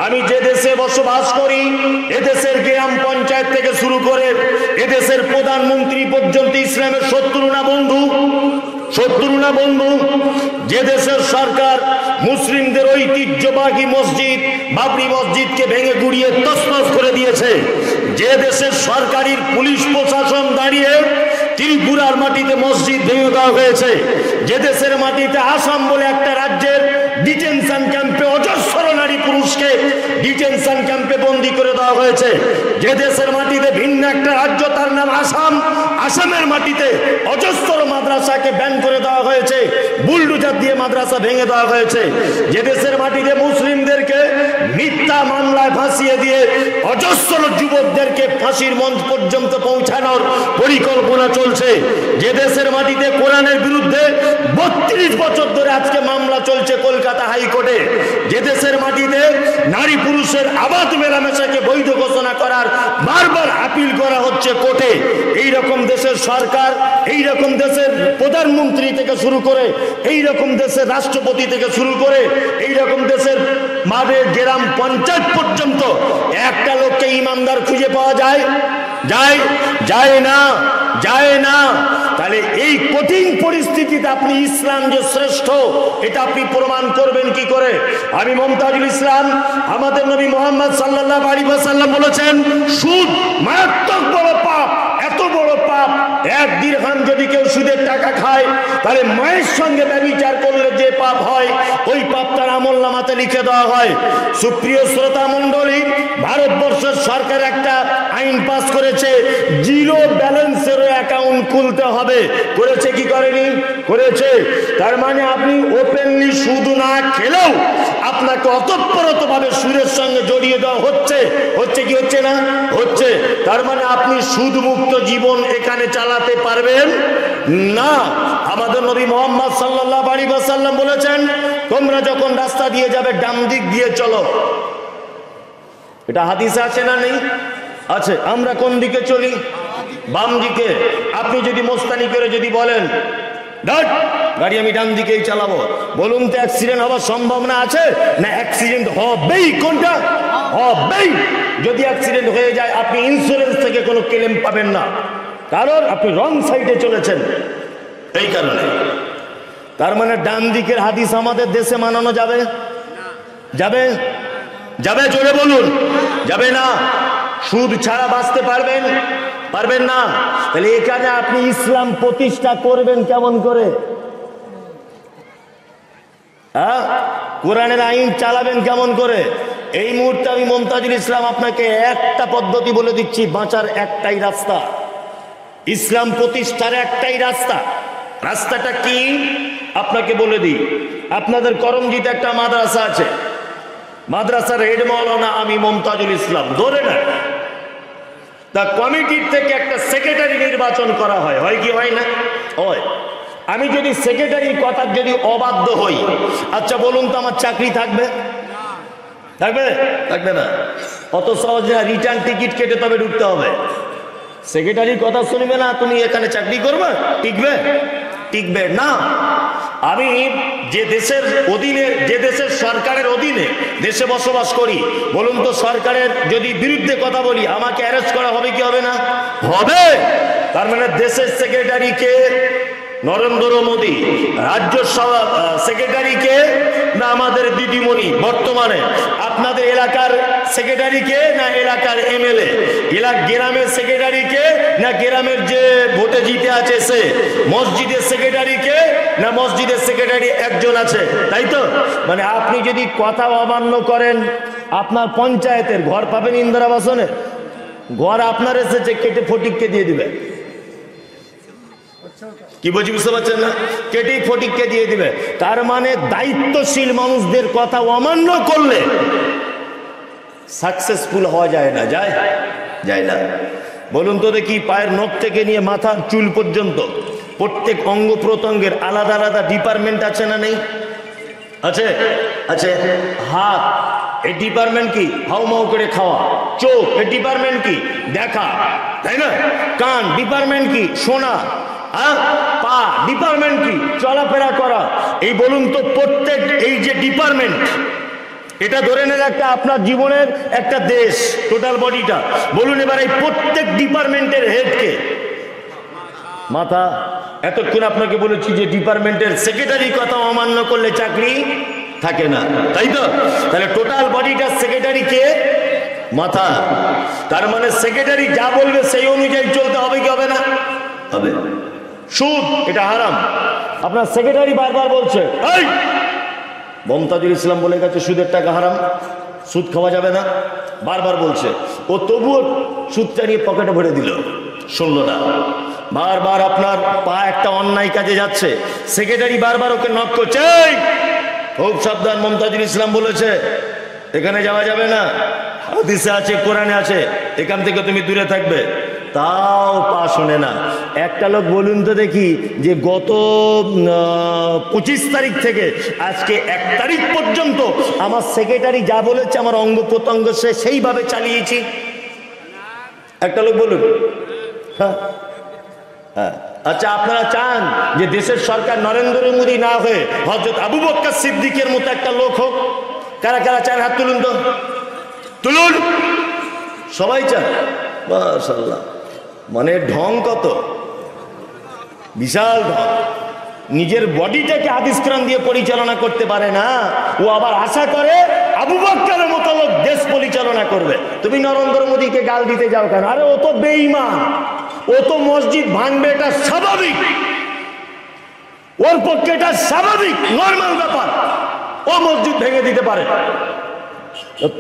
আমি যে দেশে বসবাস করি এদেশের গ্রাম পঞ্চায়েত থেকে শুরু করে এদেশের প্রধানমন্ত্রী পর্যন্ত ইসলামের শত্রু না বন্ধু? শত্রু না বন্ধু? যে দেশের সরকার মুসলিমদের ঐতিহ্যবাহী মসজিদ বাবরি মসজিদকে ভেঙে গুড়িয়ে তছনছ করে দিয়েছে, যে দেশের সরকারি পুলিশ প্রশাসন দাঁড়িয়ে ত্রিপুরার মাটিতে মসজিদ ভেঙে দেওয়া হয়েছে, যে দেশের মাটিতে আসাম বলে একটা রাজ্যের ডিটেনশন ক্যাম্পে অজস্র নারী পুরুষকে ডিটেনশন ক্যাম্পে বন্দী করে দেওয়া হয়েছে, যে দেশের মাটিতে ভিন্ন একটা রাজ্য তার নাম আসাম, আসামের মাটিতে অজস্র মাদ্রাসাকে ব্যান করে দেওয়া হয়েছে, বুলডোজার দিয়ে মাদ্রাসা ভেঙে দেওয়া হয়েছে, যে দেশের মাটিতে মুসলিমদেরকে মিথ্যা মামলায় ফাঁসিয়ে দিয়ে অজস্র যুবকদেরকে ফাঁসির মঞ্চ পর্যন্ত পৌঁছানোর পরিকল্পনা চলছে, যে দেশের মাটিতে কোরআনের বিরুদ্ধে 32 বছর ধরে আজকে মামলা চলছে কলকাতা হাইকোর্টে, যে দেশের মাটিতে নারী পুরুষের আবাদ মেলামেশাকে বৈধ ঘোষণা করার বারবার আপিল করা হচ্ছে কোর্টে, এই রকম দেশের সরকার, এই রকম দেশের প্রধানমন্ত্রী থেকে শুরু করে, এই রকম দেশের রাষ্ট্রপতি থেকে শুরু করে, এই রকম দেশের মাঠে গ্রাম পঞ্চায়েত পর্যন্ত একটা লোককে ইমানদার খুঁজে পাওয়া যায়? যায় না, যায় না। তাহলে এই কঠিন পরিস্থিতিতে আপনি ইসলাম যে শ্রেষ্ঠ এটা আপনি প্রমাণ করবেন কি করে? আমি মুমতাজুল ইসলাম, আমাদের নবী মুহাম্মদ সাল্লাল্লাহু আলাইহি ওয়াসাল্লাম বলেছেন সুদ মারাত্মক বড় পাপ, এত বড় পাপ, 1 দিরহাম যদি কেউ সুদের টাকা খায় তাহলে মায়ের সঙ্গে ব্যভিচার করলে যে পাপ হয় ওই পাপ তার আমলনামাতে লিখে দেওয়া হয়। সুপ্রিয় শ্রোতা মণ্ডলী, ভারতবর্ষের সরকার একটা আইন পাস করেছে, জিরো ব্যালেন্সেরও অ্যাকাউন্ট খুলতে হবে। করেছে কি করেনি? করেছে। তার মানে আপনি ওপেনলি সুদ না খেলেও আপনাকে অতঃপরতভাবে সুদের সঙ্গে জড়িয়ে দেওয়া হচ্ছে। হচ্ছে কি হচ্ছে না? হচ্ছে। তার মানে আপনি সুদ মুক্ত জীবন এখানে চালাতে পারবেন না। আমাদের নবী মুহাম্মদ সাল্লাল্লাহু আলাইহি ওয়াসাল্লাম বলেছেন, তোমরা যখন রাস্তা দিয়ে যাবে ডান দিক দিয়ে চলো। এটা হাদিসে আছে না নেই? আছে। আমরা কোন দিকে চলি? বাম দিকে। আপনি যদি মোস্তানি করে যদি বলেন গাড়ি আমি ডান দিকেই চালাবো, বলুন তো অ্যাক্সিডেন্ট হওয়ার সম্ভাবনা আছে না? অ্যাক্সিডেন্ট হবেই। কোনটা হবেই। যদি অ্যাক্সিডেন্ট হয়ে যায় আপনি ইন্স্যুরেন্স থেকে কোনো ক্লেম পাবেন না, কারণ আপনি রং সাইডে চলেছেন এই কারণে। তার মানে ডান দিকের হাদিস আমাদের দেশে মানানো যাবে? যাবে? যাবে? জোরে বলুন। যাবে না। সুদ ছাড়া বাঁচতে পারবেন? পারবেন না। তাহলে এখানে আপনি ইসলাম প্রতিষ্ঠা করবেন কেমন করে? হ্যাঁ, কোরআনের আইন চালাবেন কেমন করে? এই মুহূর্তে আমি মুমতাজুল ইসলাম আপনাকে একটা পদ্ধতি বলে দিচ্ছি, বাঁচার একটাই রাস্তা, ইসলাম প্রতিষ্ঠার একটাই রাস্তা। রাস্তাটা কি আপনাকে বলে দিই। আপনাদের করমজিতে একটা মাদ্রাসা আছে, মাদ্রাসার হেড মাওলানা আমি মুমতাজুল ইসলাম, ধরে না? তা কমিটির থেকে একটা সেক্রেটারি নির্বাচন করা হয়, হয় কি হয় না? হয়। আমি যদি সেক্রেটারির কথার যদি অবাধ্য হই, আচ্ছা বলুন তো আমার চাকরি থাকবে? থাকবে? থাকবে না। অত সহজ না, রিটার্ন টিকিট কেটে তবে ঢুকতে হবে। সেক্রেটারির কথা শুনবে না, তুমি এখানে চাকরি করবে? টিকবে? টিকবে না। আমি যে দেশের অধীনে, যে দেশের সরকারের অধীনে দেশে বসবাস করি, বলুন তো সরকারের যদি বিরুদ্ধে কথা বলি আমাকে অ্যারেস্ট করা হবে কি হবে না? হবে। তার মানে দেশের সেক্রেটারিকে নরেন্দ্র মোদী, রাজ্য সেক্রেটারিকে না আমাদের দিদিমণি বর্তমানে, আপনাদের এলাকার সেক্রেটারিকে না এলাকার এমএলএ, গ্রামের সেক্রেটারিকে না গ্রামের যে ভোটে জিতে আছে সে, মসজিদের সেক্রেটারিকে না মসজিদের সেক্রেটারি একজন আছে, তাই তো? মানে আপনি যদি কথা অমান্য করেন আপনার পঞ্চায়েতের ঘর পাবেন ইন্দিরা আবাসনে, ঘর আপনার এসেছে কেটে ফটিককে দিয়ে দিবে। কি বলছি বুঝতে পারছেন না? কেটেই ফটিককে দিয়ে দিবে। তার মানে দায়িত্বশীল মানুষদের কথা অমান্য করলে সাকসেসফুল হওয়া যায় না। যায়? যায় না। বলুন তো দেখি, পায়ের নখ থেকে নিয়ে মাথার চুল পর্যন্ত প্রত্যেক অঙ্গ প্রত্যঙ্গের আলাদা আলাদা ডিপার্টমেন্ট আছে না নেই? আছে? আছে। হাত, এই ডিপার্টমেন্ট কি? হাউমাউ করে খাওয়া। চোখ, এই ডিপার্টমেন্ট কি? দেখা, তাই না? কান, ডিপার্টমেন্ট কি? শোনা। পা, ডিপার্টমেন্ট কি? চলাফেরা করা। এই বলুন তো প্রত্যেক এই যে ডিপার্টমেন্ট, এটা ধরে নেন একটা আপনার জীবনের একটা দেশ, টোটাল বডিটা। বলুন এবার এই প্রত্যেক ডিপার্টমেন্টের হেডকে মাথা। এতক্ষণ আপনাকে বলেছি যে ডিপার্টমেন্টের সেক্রেটারি কথা অমান্য করলে চাকরি থাকে না, তাই তো? তাহলে টোটাল বডিটার সেক্রেটারি কে? মাথা। তার মানে সেক্রেটারি যা বলবে সেই অনুযায়ী চলতে হবে কি হবে না? হবে। সুদ এটা হারাম। আপনার সেক্রেটারি বারবার বলছে, এই মমতাজুল ইসলাম বলে গেছে সুদের টাকা হারাম, সুদ খাওয়া যাবে না, বারবার বলছে। ও তবুও সুদটা নিয়ে পকেটে ভরে দিল, শুনলো না। বারবার আপনার পা একটা অন্যায় কাজে যাচ্ছে, সেক্রেটারি বারবার ওকে নক করছে, খুব সাবধান, মমতাজুল ইসলাম বলেছে এখানে যাওয়া যাবে না, হাদিসে আছে, কোরআনে আছে, এখান থেকে তুমি দূরে থাকবে। তাও পা শোনে না। একটা লোক বলুন তো দেখি যে গত 25 তারিখ থেকে আজকে 1 তারিখ পর্যন্ত আমার সেক্রেটারি যা বলেছে আমার অঙ্গ প্রত্যঙ্গ সেইভাবে চালিয়েছি। একটা লোক বলুন। হ্যাঁ হ্যাঁ, আচ্ছা আপনারা চান যে দেশের সরকার নরেন্দ্র মোদী না হয়ে হযরত আবু বকর সিদ্দিকের মতো একটা লোক হোক? কারা কারা চান? হাত তুলুন তো, তুলুন। সবাই চান? মাশাআল্লাহ। মানে ঢং কত, বিশাল ঢং। নিজের বডিটাকে হাদিস কোরআন দিয়ে পরিচালনা করতে পারে না, ও আবার আশা করে আবু বকরের মতো লোক দেশ পরিচালনা করবে। তুমি নরেন্দ্র মোদীকে গাল দিতে যাও কেন? আরে ও তো বেঈমান, ও তো মসজিদ ভাঙবে, এটা স্বাভাবিক, ওর পক্ষে এটা স্বাভাবিক নরমাল ব্যাপার, ও মসজিদ ভেঙে দিতে পারে।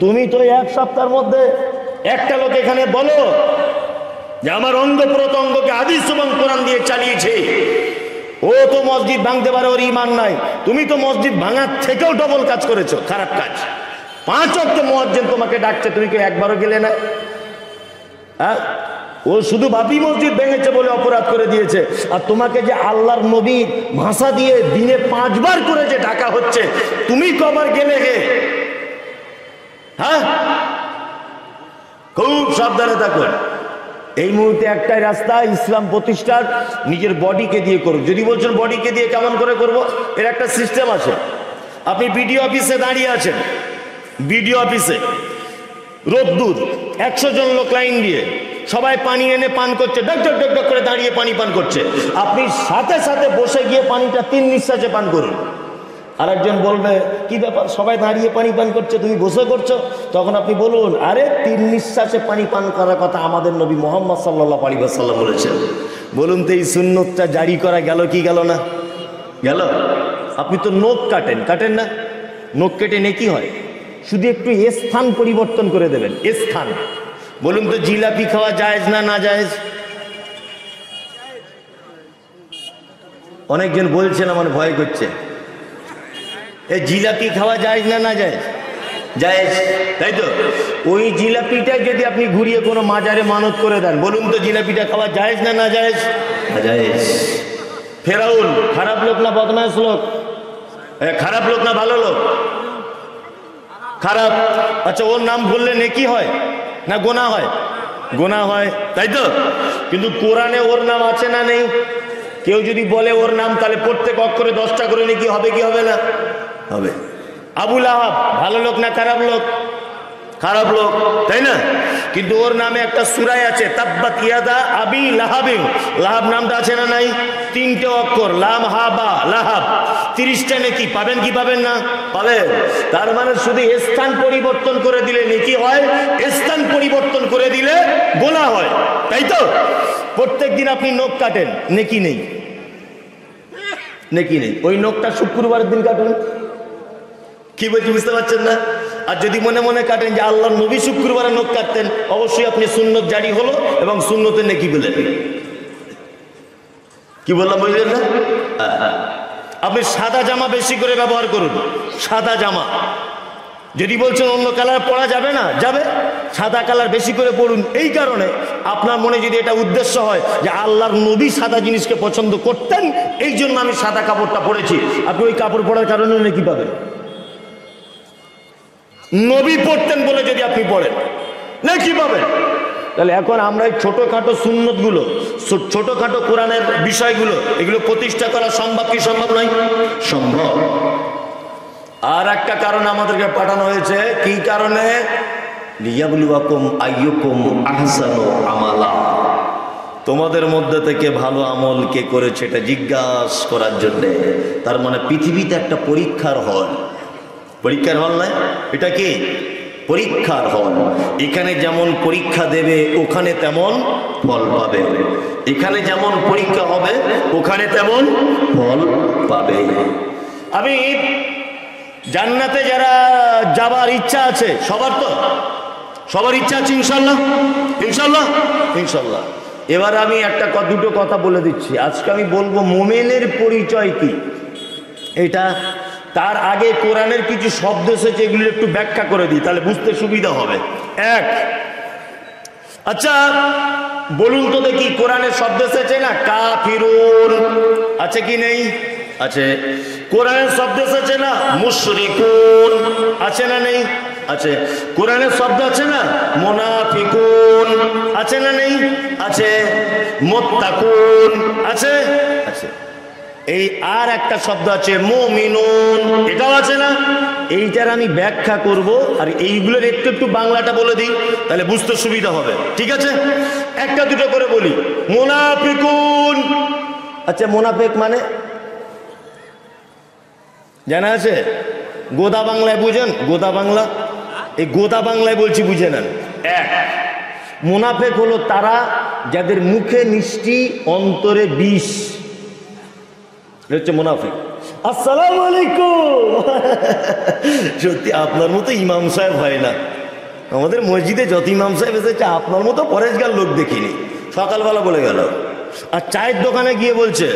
তুমি তো 1 সপ্তাহের মধ্যে একটা লোক এখানে বলো যে আমার অঙ্গ প্রত্যঙ্গকে হাদিস এবং কোরআন দিয়ে চালিয়েছে, ও তো মসজিদ ভাঙতে পারে, ওর ঈমান নাই। তুমি তো মসজিদ ভাঙার থেকেও ডবল কাজ করেছো, খারাপ কাজ। 5 ওয়াক্ত মুয়াজ্জিন তোমাকে ডাকছে, তুমি কি একবারও গেলে না? হ্যাঁ, ও শুধু বাবরি মসজিদ ভেঙেছে বলে অপরাধ করে দিয়েছে, আর তোমাকে যে আল্লাহর নবীর ভাষা দিয়ে দিনে 5 বার করে যে ডাকা হচ্ছে, তুমি কবার গেলে হে? হ্যাঁ, খুব সাবধানে থাকুন। এই মুহূর্তে একটাই রাস্তা ইসলাম প্রতিষ্ঠার, নিজের বডিকে দিয়ে করুন। যদি বলছেন বডিকে দিয়ে কেমন করে করব, এর একটা সিস্টেম আছে। আপনি বিডিও অফিসে দাঁড়িয়ে আছেন, বিডিও অফিসে রোদ্দুর, 100 জন লোক লাইন দিয়ে সবাই পানি এনে পান করছে, ডক ডক ডক ডক করে দাঁড়িয়ে পানি পান করছে। আপনি সাথে সাথে বসে গিয়ে পানিটা 3 নিঃশ্বাসে পান করুন। আরেকজন বলবে কি ব্যাপার, সবাই দাঁড়িয়ে পানি পান করছে, তুমি বসে করছো? তখন আপনি বলুন, আরে 3 নিঃশ্বাসে পানি পান করার কথা আমাদের নবী মুহাম্মদ সাল্লাল্লাহু আলাইহি ওয়াসাল্লাম বলেছেন। বলুন তো এই সুন্নতটা জারি করা গেল কি গেল না? গেল। আপনি তো নখ কাটেন, কাটেন না? নখ কেটে নেকি হয়? শুধু একটু স্থান পরিবর্তন করে দেবেন, স্থান। বলুন তো জিলাপি খাওয়া জায়েজ না না জায়েজ? অনেকজন বলছেন, আমার ভয় করছে। এই জিলাপি খাওয়া জায়েজ না না জায়েজ? জায়েজ, তাই তো? ওই জিলাপিটা যদি আপনি ঘুরিয়ে কোনো মাজারে মানত করে দেন, বলুন তো জিলাপিটা খাওয়া জায়েজ না না জায়েজ? না জায়েজ। ফেরাউন খারাপ লোক না বদমাশ লোক? খারাপ লোক না ভালো লোক? খারাপ। আচ্ছা, ওর নাম বললে নেকি হয় না গোনা হয়? গোনা হয়, তাই তো? কিন্তু কোরআনে ওর নাম আছে না নেই? কেউ যদি বলে ওর নাম, তাহলে প্রত্যেক অক্ষরে 10টা করে নেকি হবে কি হবে না? হবে। আবু লাহাব ভালো লোক না খারাপ লোক? খারাপ লোক, তাই না? কিন্তু ওর নামে একটা সূরা আছে, তাব্বাত ইয়াদা আবি লাহাবিন। লাহাব নামটা আছে না নাই? 3টে অক্ষর, লাম হা বা লাহাব। 30টা নেকি পাবেন কি পাবেন না? পাবেন। তার মানে শুধু স্থান পরিবর্তন করে দিলে নেকি হয়, স্থান পরিবর্তন করে দিলে গোনা হয়, তাই তো? প্রত্যেকদিন আপনি নখ কাটেন, নেকি নেই, নেকি নেই। ওই নখটা শুক্রবারের দিন কাটুন। কি বলছি বুঝতে পারছেন না? আর যদি মনে মনে কাটেন যে আল্লাহর নবী শুক্রবারে নখ কাটতেন, অবশ্যই আপনি সুন্নত জারি হলো এবং সুন্নতের নেকি পেলেন। কি বললাম বুঝলেন না? আপনি সাদা জামা বেশি করে ব্যবহার করুন, সাদা জামা। যদি বলছেন অন্য কালার পরা যাবে না, যাবে। সাদা কালার বেশি করে পড়ুন। এই কারণে আপনার মনে যদি এটা উদ্দেশ্য হয় যে আল্লাহর নবী সাদা জিনিসকে পছন্দ করতেন, এই জন্য আমি সাদা কাপড়টা পরেছি, আপনি ওই কাপড় পরার কারণে নেকি পাবেন। নবী পড়তেন বলে যদি আপনি পড়েন, নেকি পাবেন। তাহলে এখন আমরা এই ছোটখাটো সুন্নতগুলো, ছোটখাটো কোরআনের বিষয়গুলো, এগুলো প্রতিষ্ঠা করা সম্ভব কি সম্ভব নয়? সম্ভব। আর একটা কারণে আমাদেরকে পাঠানো হয়েছে, কি কারণে? লিয়াবলুয়াকুম আইয়ুকুম আহসানু আমালা, তোমাদের মধ্যে থেকে ভালো আমল কে করেছে এটা জিজ্ঞাসা করার জন্য। তার মানে পৃথিবীতে একটা পরীক্ষার হল, পরীক্ষার হল নয়, এটা কি পরীক্ষার হল। এখানে যেমন পরীক্ষা দেবে ওখানে তেমন ফল পাবে, এখানে যেমন পরীক্ষা হবে ওখানে তেমন ফল পাবে। আমি জান্নাতে যারা যাবার ইচ্ছা আছে, সবার ইচ্ছা আছে ইনশাল্লাহ, ইনশাল্লাহ, ইনশাল্লাহ। এবার আমি একটা দুটো কথা বলে দিচ্ছি। আজকে আমি বলবো মোমেনের পরিচয় কি এটা। তার আগে কোরআনের কিছু শব্দ এসেছে, এগুলো একটু ব্যাখ্যা করে দিই, তাহলে বুঝতে সুবিধা হবে। এক, আচ্ছা বলুন তো দেখি, কোরআনের শব্দ এসেছে না কাফিরুন, আছে কি নেই? আছে। কোরআনের শব্দ এসেছে না মুশরিকুন, আছে না নেই? আছে। কোরআনের শব্দ আছে না মুনাফিকুন, আছে না নেই? আছে। মুত্তাকুন, আছে, আছে। এই আর একটা শব্দ আছে মুমিনুন, এটাও আছে না? এইটার আমি ব্যাখ্যা করব, আর এইগুলোর একটু একটু বাংলাটা বলে দিই, তাহলে বুঝতে সুবিধা হবে, ঠিক আছে? একটা দুটো করে বলি। মুনাফিকুন, আচ্ছা মুনাফিক মানে জানা আছে? গোদা বাংলায় বুঝেন? গোদা বাংলা, এই গোদা বাংলায় বলছি, বুঝে নেন। এক, মুনাফিক হলো তারা যাদের মুখে মিষ্টি অন্তরে বিষ, হচ্ছে মুনাফিক। আসসালামু আলাইকুম। সত্যি আপনার মতো ইমাম সাহেব হয় না আমাদের মসজিদে, যত ইমাম সাহেব এসেছে আপনার মতো পরেশগার লোক দেখিনি। সকালবেলা বলে গেল, আর চায়ের দোকানে গিয়ে বলছে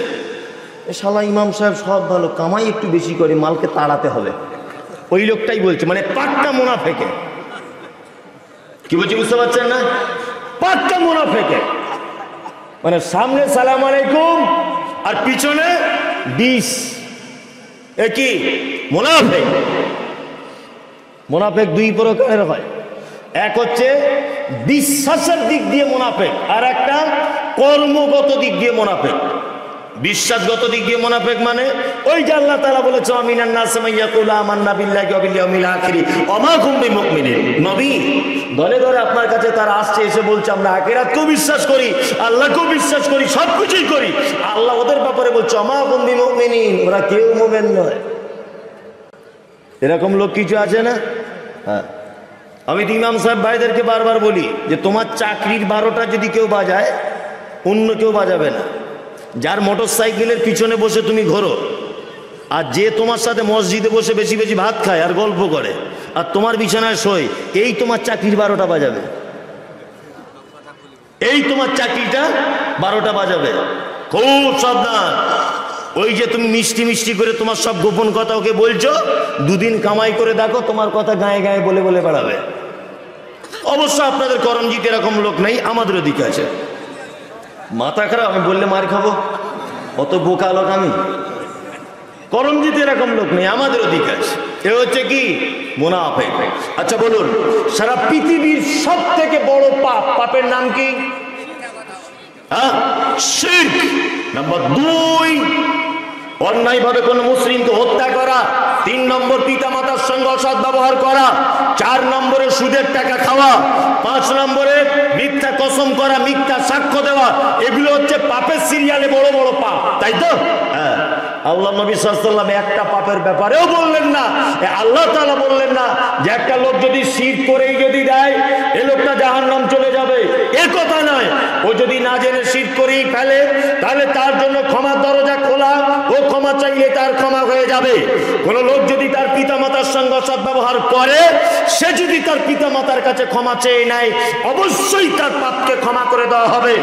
এ শালা ইমাম সাহেব সব ভালো, কামাই একটু বেশি করে, মালকে তাড়াতে হবে। ওই লোকটাই বলছে, মানে পাক্কা মুনাফিকে। কি বলছি বুঝতে পারছেন না? পাক্কা মুনাফিকে, মানে সামনে সালাম আলাইকুম আর পিছনে বিষ। এ কি মুনাফিক? মুনাফিক দুই প্রকারের হয়, এক হচ্ছে বিশ্বাসের দিক দিয়ে মুনাফিক, আর একটা কর্মগত দিক দিয়ে মুনাফিক। বিশ্বাসগত দিক দিয়ে মুনাফিক মানে ওই যে আল্লাহ তাআলা বলেছে আমিনান নাস মাইয়াকুলু আমান্না বিল্লাহি ওয়া বিল ইয়াউমিল আখির ওয়া মা হুম বিমুমিনিন। নবী দলে দলে আপনার কাছে তারা আসছে, এসে বলছে আমরা আখিরাতকেও বিশ্বাস করি, আল্লাহকেও বিশ্বাস করি, সব কিছুই করি। আল্লাহ ওদের ব্যাপারে বলছে ওয়া মা হুম বিমুমিনিন, ওরা কেউ মুমিন নয়। এরকম লোক কিছু আছে না? হ্যাঁ, আমি তো ইমাম সাহেব ভাইদেরকে বারবার বলি যে তোমার চাকরির 12টা যদি কেউ বাজায়, অন্য কেউ বাজাবে না। যার মোটর সাইকেলের পিছনে বসে তুমি ঘোরো, আর যে তোমার সাথে মসজিদে বসে বেশি বেশি ভাত খায় আর গল্প করে, আর তোমার বিছানায় শোয়, এই তোমার চাকরির 12টা বাজাবে, এই তোমার চাকরিটা 12টা বাজাবে। খুব সাবধান। ওই যে তুমি মিষ্টি মিষ্টি করে তোমার সব গোপন কথা ওকে বলছো, দুদিন কামাই করে দেখো তোমার কথা গায়ে গায়ে বলে বলে বেড়াবে। অবশ্য আপনাদের করমজিৎ এরকম লোক নেই, আমাদেরও দিকে আছে। মাথা খারাপ, আমি বললে মার খাবো, অত বোকা লোক আমি। করমজিৎ এরকম লোক নেই, আমাদেরও দিকে আছে। এ হচ্ছে কি মুনাফিক। আচ্ছা বলুন, সারা পৃথিবীর সব থেকে বড় পাপ, পাপের নাম কি? শিরক। নাম্বার 2, অন্যায়ভাবে কোন মুসলিমকে হত্যা করা। 3 নম্বর পিতা মাতার সঙ্গে অসৎ ব্যবহার করা। 4 নম্বরে সুদের টাকা খাওয়া। 5 নম্বরে মিথ্যা কসম করা, মিথ্যা সাক্ষ্য দেওয়া। এগুলো হচ্ছে পাপের সিরিয়ালে বড় বড় পাপ, তাই তো? হ্যাঁ। আল্লাহ নবী সাল্লাল্লাহু আলাইহি ওয়াসাল্লাম একটা পাপের ব্যাপারেও বললেন না, আল্লাহ তাআলা বললেন না যে একটা লোক যদি শিরক করেই যদি দেয় এই লোকটা জাহান্নাম চলে যাবে, এ কথা নয়। ও যদি না জেনে শিরক করেই ফেলে তাহলে তার জন্য ক্ষমার দরজা খোলা, ও ক্ষমা চাইলে তার ক্ষমা হয়ে যাবে। কোন লোক যদি তার পিতামাতার সঙ্গে অসৎ ব্যবহার করে, সে যদি তার পিতামাতার কাছে ক্ষমা চেয়ে নেয়, অবশ্যই তার পাপকে ক্ষমা করে দেওয়া হবে।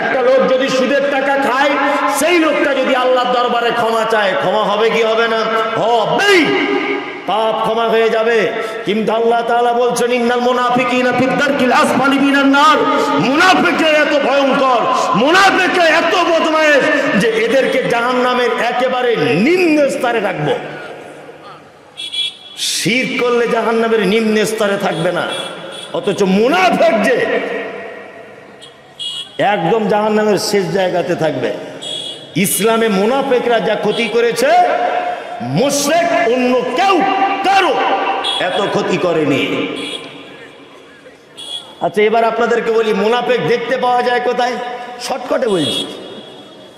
একটা লোক যদি সুদের টাকা খায়, সেই লোকটা যদি আল্লাহর দরবারে ক্ষমা চায়, ক্ষমা হবে কি হবে না? হবেই, পাপ ক্ষমা হয়ে যাবে। কিন্তু আল্লাহ তাআলা বলছেন ইন্নাল মুনাফিকিনা ফিদ দারকিল আসফালি মিনান নার। মুনাফিকরা এত ভয়ঙ্কর, মুনাফিকরা এত বদমায়েশ যে এদেরকে জাহান্নামের একেবারে নিম্ন স্তরে রাখবো। শিরক করলে জাহান্নামের নিম্ন স্তরে থাকবে না, অথচ মুনাফিক যে একদম জাহান্নামের শেষ জায়গাতে থাকবে। ইসলামে মুনাফিকরা যা ক্ষতি করেছে মুশরিক অন্য কেউ কারো এত ক্ষতি করেনি। আচ্ছা, এবার আপনাদেরকে বলি, মুনাফিক দেখতে পাওয়া যায় কোথায়? শর্টকাটে বলছি,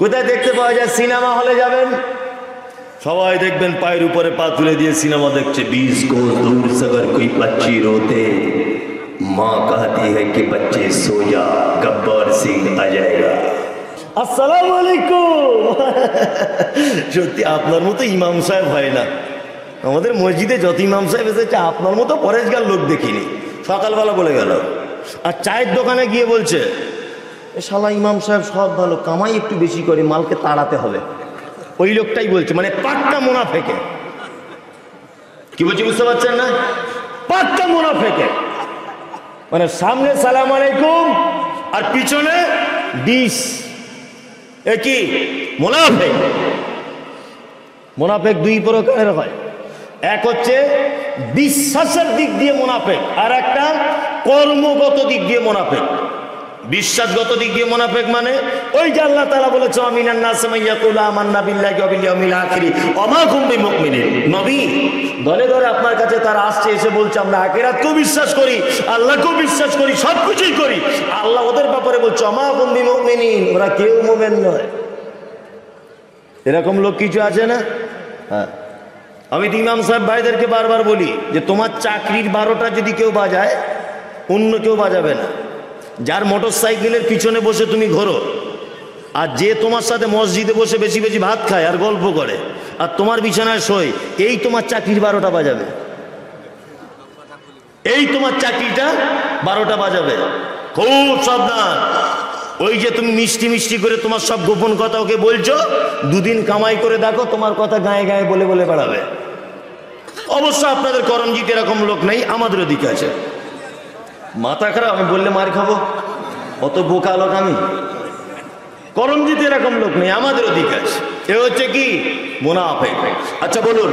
কোথায় দেখতে পাওয়া যায়? সিনেমা হলে যাবেন, সবাই দেখবেন পায়ের উপরে পা তুলে দিয়ে সিনেমা দেখছে। 20 কোস দূর से अगर कोई बच्ची रोते माँ कहती है कि बच्चे सो जा, गब्बर सिंह आ जाएगा। আসসালামু আলাইকুম। সত্যি আপনার মতো ইমাম সাহেব হয় না। আমাদের মসজিদে যত ইমাম সাহেব এসেছে আপনার মতো পরেশগার লোক দেখিনি। সকালবেলা বলে গেল, আর চায়ের দোকানে গিয়ে বলছে, এ শালা ইমাম সাহেব সব ভালো, কামাই একটু বেশি করে, মালকে তাড়াতে হবে। ওই লোকটাই বলছে, মানে পাক্কা মুনাফেকে। কি বলছি বুঝতে পারছেন না? পাক্কা মুনাফেকে, মানে সামনে সালাম আলাইকুম আর পিছনে 20। এ কি মুনাফেক? মুনাফেক দুই প্রকারের হয়, এক হচ্ছে বিশ্বাসের দিক দিয়ে মুনাফেক, আর একটা কর্মগত দিক দিয়ে মুনাফেক। বিশ্বাসগত দিক দিয়ে মুনাফিক মানে ওই যে আল্লাহ তাআলা বলেছে, আমিনান নাস মাইয়াকুলু আমান্না বিল্লাহি ওয়া বিল ইয়াউমিল আখির ওয়া মা হুম বিমুমিনিন। নবী দলে দলে আপনার কাছে তারা আসছে, এসে বলছে আমরা আখিরাতকেও বিশ্বাস করি, আল্লাহকেও বিশ্বাস করি, সবকিছুই করি। আল্লাহ ওদের ব্যাপারে বলছে ওয়া মা হুম বিমুমিনিন, ওরা কেউ মুমিন নয়। এরকম লোক কিছু আছে না? হ্যাঁ, আমি তো ইমাম সাহেব ভাইদেরকে বারবার বলি যে তোমার চাকরির 12টা যদি কেউ বাজায়, অন্য কেউ বাজাবে না। যার মোটর সাইকেলের পিছনে বসে তুমি ঘোরো, আর যে তোমার সাথে মসজিদে বসে বেশি বেশি ভাত খায় আর গল্প করে, আর তোমার বিছানায় শোয়, এই তোমার চাকরির 12টা বাজাবে। এই তোমার চাকরিটা 12টা বাজাবে। খুব সাবধান। ওই যে তুমি মিষ্টি মিষ্টি করে তোমার সব গোপন কথা ওকে বলছো, দুদিন কামাই করে দেখো তোমার কথা গায়ে গায়ে বলে বলে বেড়াবে। অবশ্য আপনাদের করমজিতে এরকম লোক নেই, আমাদের ওদিকে আছে। মাথা খারাপ, আমি বললে মার খাবো, অত বোকা লোক আমি। করমজিতে এরকম লোক নেই, আমাদের ওদিকে আছে। এ হচ্ছে কি মুনাফিক। আচ্ছা বলুন,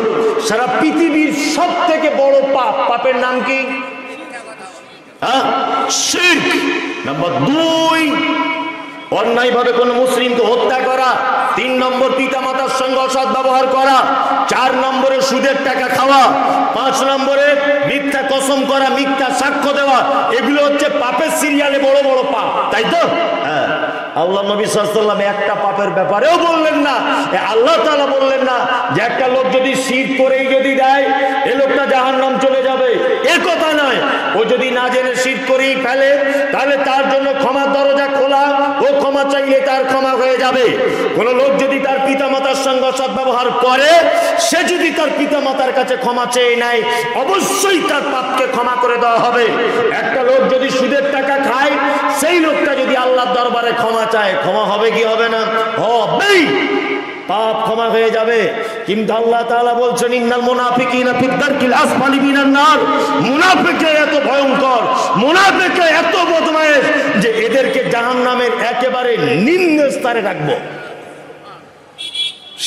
সারা পৃথিবীর সব থেকে বড় পাপ, পাপের নাম কি? শিরক। নাম্বার 2, অন্যায়ভাবে কোন মুসলিমকে হত্যা করা। 3 নম্বর, পিতা মাতার সঙ্গে অসৎ ব্যবহার করা। 4 নম্বরে সুদের টাকা খাওয়া। 5 নম্বরে মিথ্যা কসম করা, মিথ্যা সাক্ষ্য দেওয়া। এগুলো হচ্ছে পাপের সিরিয়ালে বড় বড় পাপ, তাই তো? হ্যাঁ, আল্লাহ নবী সাল্লাল্লাহু আলাইহি ওয়াসাল্লাম একটা পাপের ব্যাপারেও বললেন না, আল্লাহ তাআলা বললেন না যে একটা লোক যদি শিরক করেই যদি দেয় এ লোকটা জাহান্নাম চলে যাবে, এ কথা নয়। ও যদি না জেনে শিরক করেই ফেলে তাহলে তার জন্য ক্ষমার দরজা খোলা, ও ক্ষমা চাইলে তার ক্ষমা হয়ে যাবে। কোন লোক যদি তার পিতা মাতার সঙ্গে অসৎ ব্যবহার করে, সে যদি তার পিতা মাতার কাছে ক্ষমা চেয়ে নেয়, অবশ্যই তার পাপকে ক্ষমা করে দেওয়া হবে। একটা লোক যদি সুদের টাকা খায়, সেই লোকটা যদি আল্লাহর দরবারে ক্ষমা চায়, ক্ষমা হবে কি হবে না? হবেই, পাপ ক্ষমা হয়ে যাবে। কিন্তু আল্লাহ তাআলা বলছেন, ইন্নাল মুনাফিকিনা ফিদ দারকিল আসফালি মিনান নার। মুনাফিকরা এত ভয়ঙ্কর, মুনাফিকরা এত বদমাইশ যে এদেরকে জাহান্নামের একেবারে নিম্ন স্তরে রাখবো।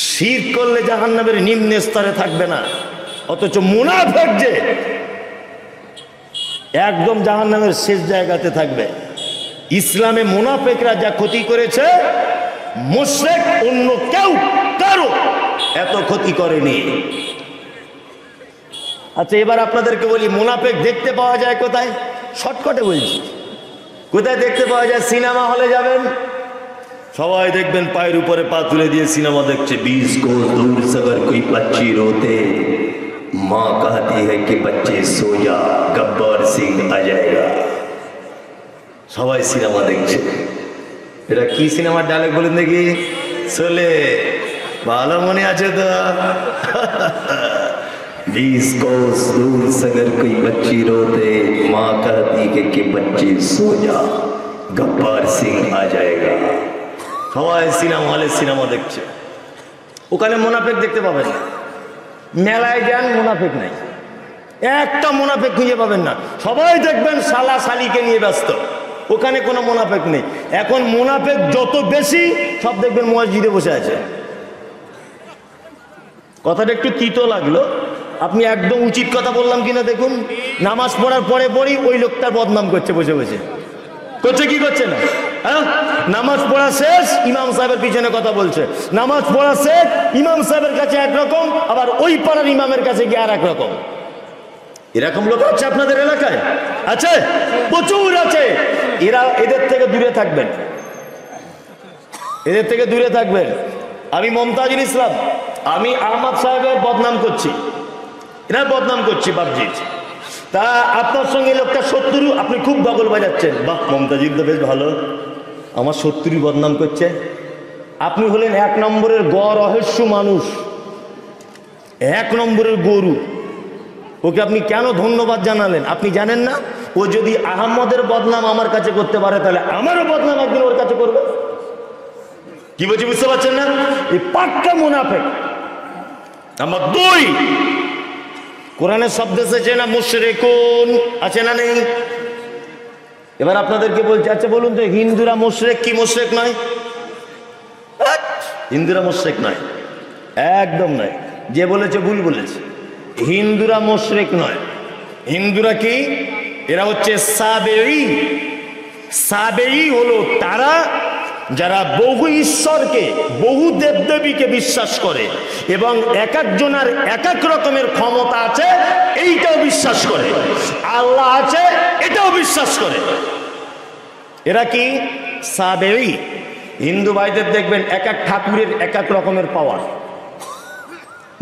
শিরক করলে জাহান্নামের নিম্ন স্তরে থাকবে না, অথচ মুনাফিক যে একদম জাহান্নামের শেষ জায়গাতে থাকবে। ইসলামে মুনাফিকরা যা ক্ষতি করেছে, মুশরিক অন্য কেউ কারো এত ক্ষতি করেনি। আচ্ছা, এবার আপনাদেরকে বলি, মুনাফিক দেখতে পাওয়া যায় কোথায়? শর্টকাটে বলছি, কোথায় দেখতে পাওয়া যায়? সিনেমা হলে যাবেন, সবাই দেখবেন পায়ের উপরে পা তুলে দিয়ে সিনেমা দেখছে। 20 কোস দূর से अगर कोई बच्ची रोते माँ कहती है कि बच्चे सो जा, गब्बर सिंह आ जाएगा। সবাই সিনেমা দেখছে। এটা কি সিনেমার ডায়লগ বলেন দেখি? চলে ভালো মনে আছে তো? 20 कोस दूर से अगर कोई बच्ची रोते माँ कहती है कि बच्चे सो जा, गब्बर सिंह आ जाएगा। সবাই সিনেমা হলে সিনেমা দেখছে। ওখানে মুনাফিক দেখতে পাবেন না। মেলায় যান, মুনাফিক নাই, একটা মুনাফিক খুঁজে পাবেন না। সবাই দেখবেন শালা শালিকে নিয়ে ব্যস্ত, ওখানে কোনো মুনাফিক নেই। এখন মুনাফিক যত বেশি, সব দেখবেন মসজিদে বসে আছে। কথাটা একটু তিতো লাগলো, আপনি একদম উচিত কথা বললাম কিনা দেখুন। নামাজ পড়ার পরে পরই ওই লোকটার বদনাম করছে, বসে বসে করছে। কি করছে না? হ্যাঁ, নামাজ পড়া শেষ, ইমাম সাহেবের পিছনে কথা বলছে। নামাজ পড়া শেষ, ইমাম সাহেবের কাছে একরকম, আবার ওই পাড়ার ইমামের কাছে গিয়ে আর একরকম। এরকম লোক আছে আপনাদের এলাকায়? আছে, প্রচুর আছে। এদের থেকে দূরে থাকবেন, এদের থেকে দূরে থাকবেন। আমি মমতাজুল ইসলাম, আমি আহমদ সাহেবের বদনাম করছি, এনার বদনাম করছি বাবজি। তা আপনার সঙ্গে লোকটা শত্রু, আপনি খুব বগল বাজাচ্ছেন, বাহ মমতাজুল তো বেশ ভালো, আমার শত্রু বদনাম করছে। আপনি হলেন এক নম্বরের রহস্য মানুষ, এক নম্বরের গরু। ওকে আপনি কেন ধন্যবাদ জানালেন? আপনি জানেন না ও যদি আহমদের বদনাম আমার কাছে করতে পারে, তাহলে আমারও বদনাম একদিন ওর কাছে করবে। কি বলছি বুঝতে পারছেন না? এই পাক্কা মুনাফিক। নাম্বার 2, কোরআনের শব্দ এসেছে না মুশরিকুন, আছে না নেই? এবার আপনাদেরকে বলছি, আচ্ছা বলুন তো, হিন্দুরা মুশরিক কি মুশরিক নয়? হিন্দুরা মুশরিক নয়, একদম নয়। যে বলেছে ভুল বলেছে। হিন্দুরা মুশরিক নয়। হিন্দুরা কি? এরা হচ্ছে সাবেঈ। সাবেঈ হলো তারা যারা বহু ঈশ্বরকে, বহু দেবদেবীকে বিশ্বাস করে এবং এক একজনের এক এক রকমের ক্ষমতা আছে এইটাও বিশ্বাস করে, আল্লাহ আছে এটাও বিশ্বাস করে। এরা কি? সাবেঈ। হিন্দু ভাইদের দেখবেন এক এক ঠাকুরের এক এক রকমের পাওয়ার।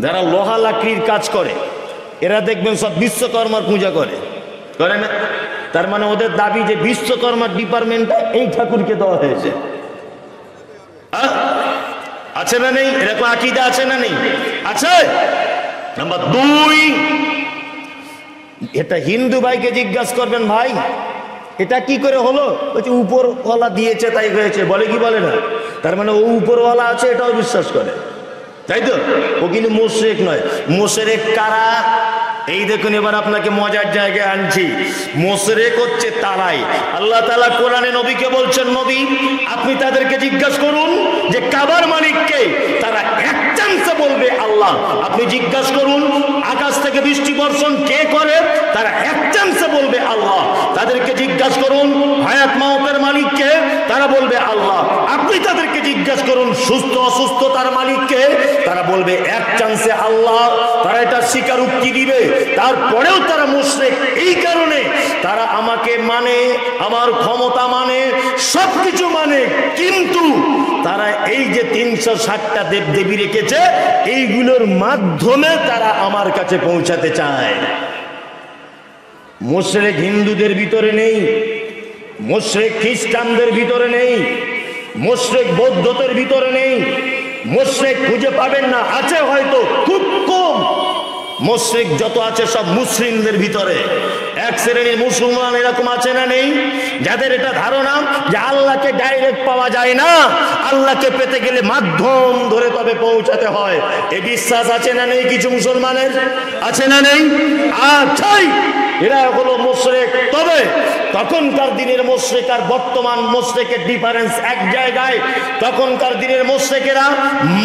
যারা লোহা লাকড়ির কাজ করে এরা দেখবেন সব বিশ্বকর্মার পূজা করে, করে না? তার মানে ওদের দাবি যে বিশ্বকর্মার ডিপার্টমেন্টটা এই ঠাকুরকে দেওয়া হয়েছে। আছে না নেই? এরকম আকীদা আছে না নেই? আছে। নাম্বার 2, এটা হিন্দু ভাইকে জিজ্ঞাসা করবেন, ভাই এটা কি করে হলো? বলছে উপরওয়ালা দিয়েছে তাই হয়েছে। বলে কি বলে না? তার মানে ও উপরওয়ালা আছে এটাও বিশ্বাস করে, তাই তো? ও কিন্তু মুশরিক নয়। মুশরিক কারা? এই দেখুন, এবার আপনাকে মজার জায়গায় আনছি। মুশরিক হচ্ছে তারাই, আল্লাহ তাআলা কোরআনে নবীকে বলছেন, নবী আপনি তাদেরকে জিজ্ঞাসা করুন যে কাবার মালিক কে? তারা এক চান্সে বলবে আল্লাহ। আপনি জিজ্ঞাসা করুন আকাশ থেকে বৃষ্টি বর্ষণ কে করে? তারা এক চান্সে বলবে আল্লাহ। তাদেরকে জিজ্ঞাসা করুন হায়াত মাউতের মালিক কে? তারা বলবে আল্লাহ। আপনি তাদেরকে জিজ্ঞাসা করুন সুস্থ অসুস্থতার মালিক কে? তারা বলবে এক চান্সে আল্লাহ। তারা এটা স্বীকারোক্তি দিবে, তারপরেও তারা মুশরিক। এই কারণে তারা আমাকে মানে, আমার ক্ষমতা মানে, সবকিছু মানে, কিন্তু তারা এই যে 360টা দেবদেবী রেখেছে এইগুলোর মাধ্যমে তারা আমার কাছে পৌঁছাতে চায়। মুশরিক হিন্দুদের ভিতরে নেই, মুশরিক খ্রিস্টানদের ভিতরে নেই, মুশরিক বৌদ্ধদের ভিতরে নেই, মুশরিক খুঁজে পাবেন না, আছে হয়তো খুব কম। মুশরিক যত আছে সব মুসলিমদের ভিতরে। এক শ্রেণীর মুসলমান এরকম আছে না নেই? যাদের এটা ধারণা যে আল্লাহকে ডাইরেক্ট পাওয়া যায় না, আল্লাহকে পেতে গেলে মাধ্যম ধরে তবে পৌঁছাতে হয়। এই বিশ্বাস আছে না নেই কিছু মুসলমানের? আছে না নেই? আছেই। এরা হলো মুশরিক। তবে তখনকার দিনের মুশরিক আর বর্তমান মুশরিকের ডিফারেন্স এক জায়গায়। তখনকার দিনের মুশরিকেরা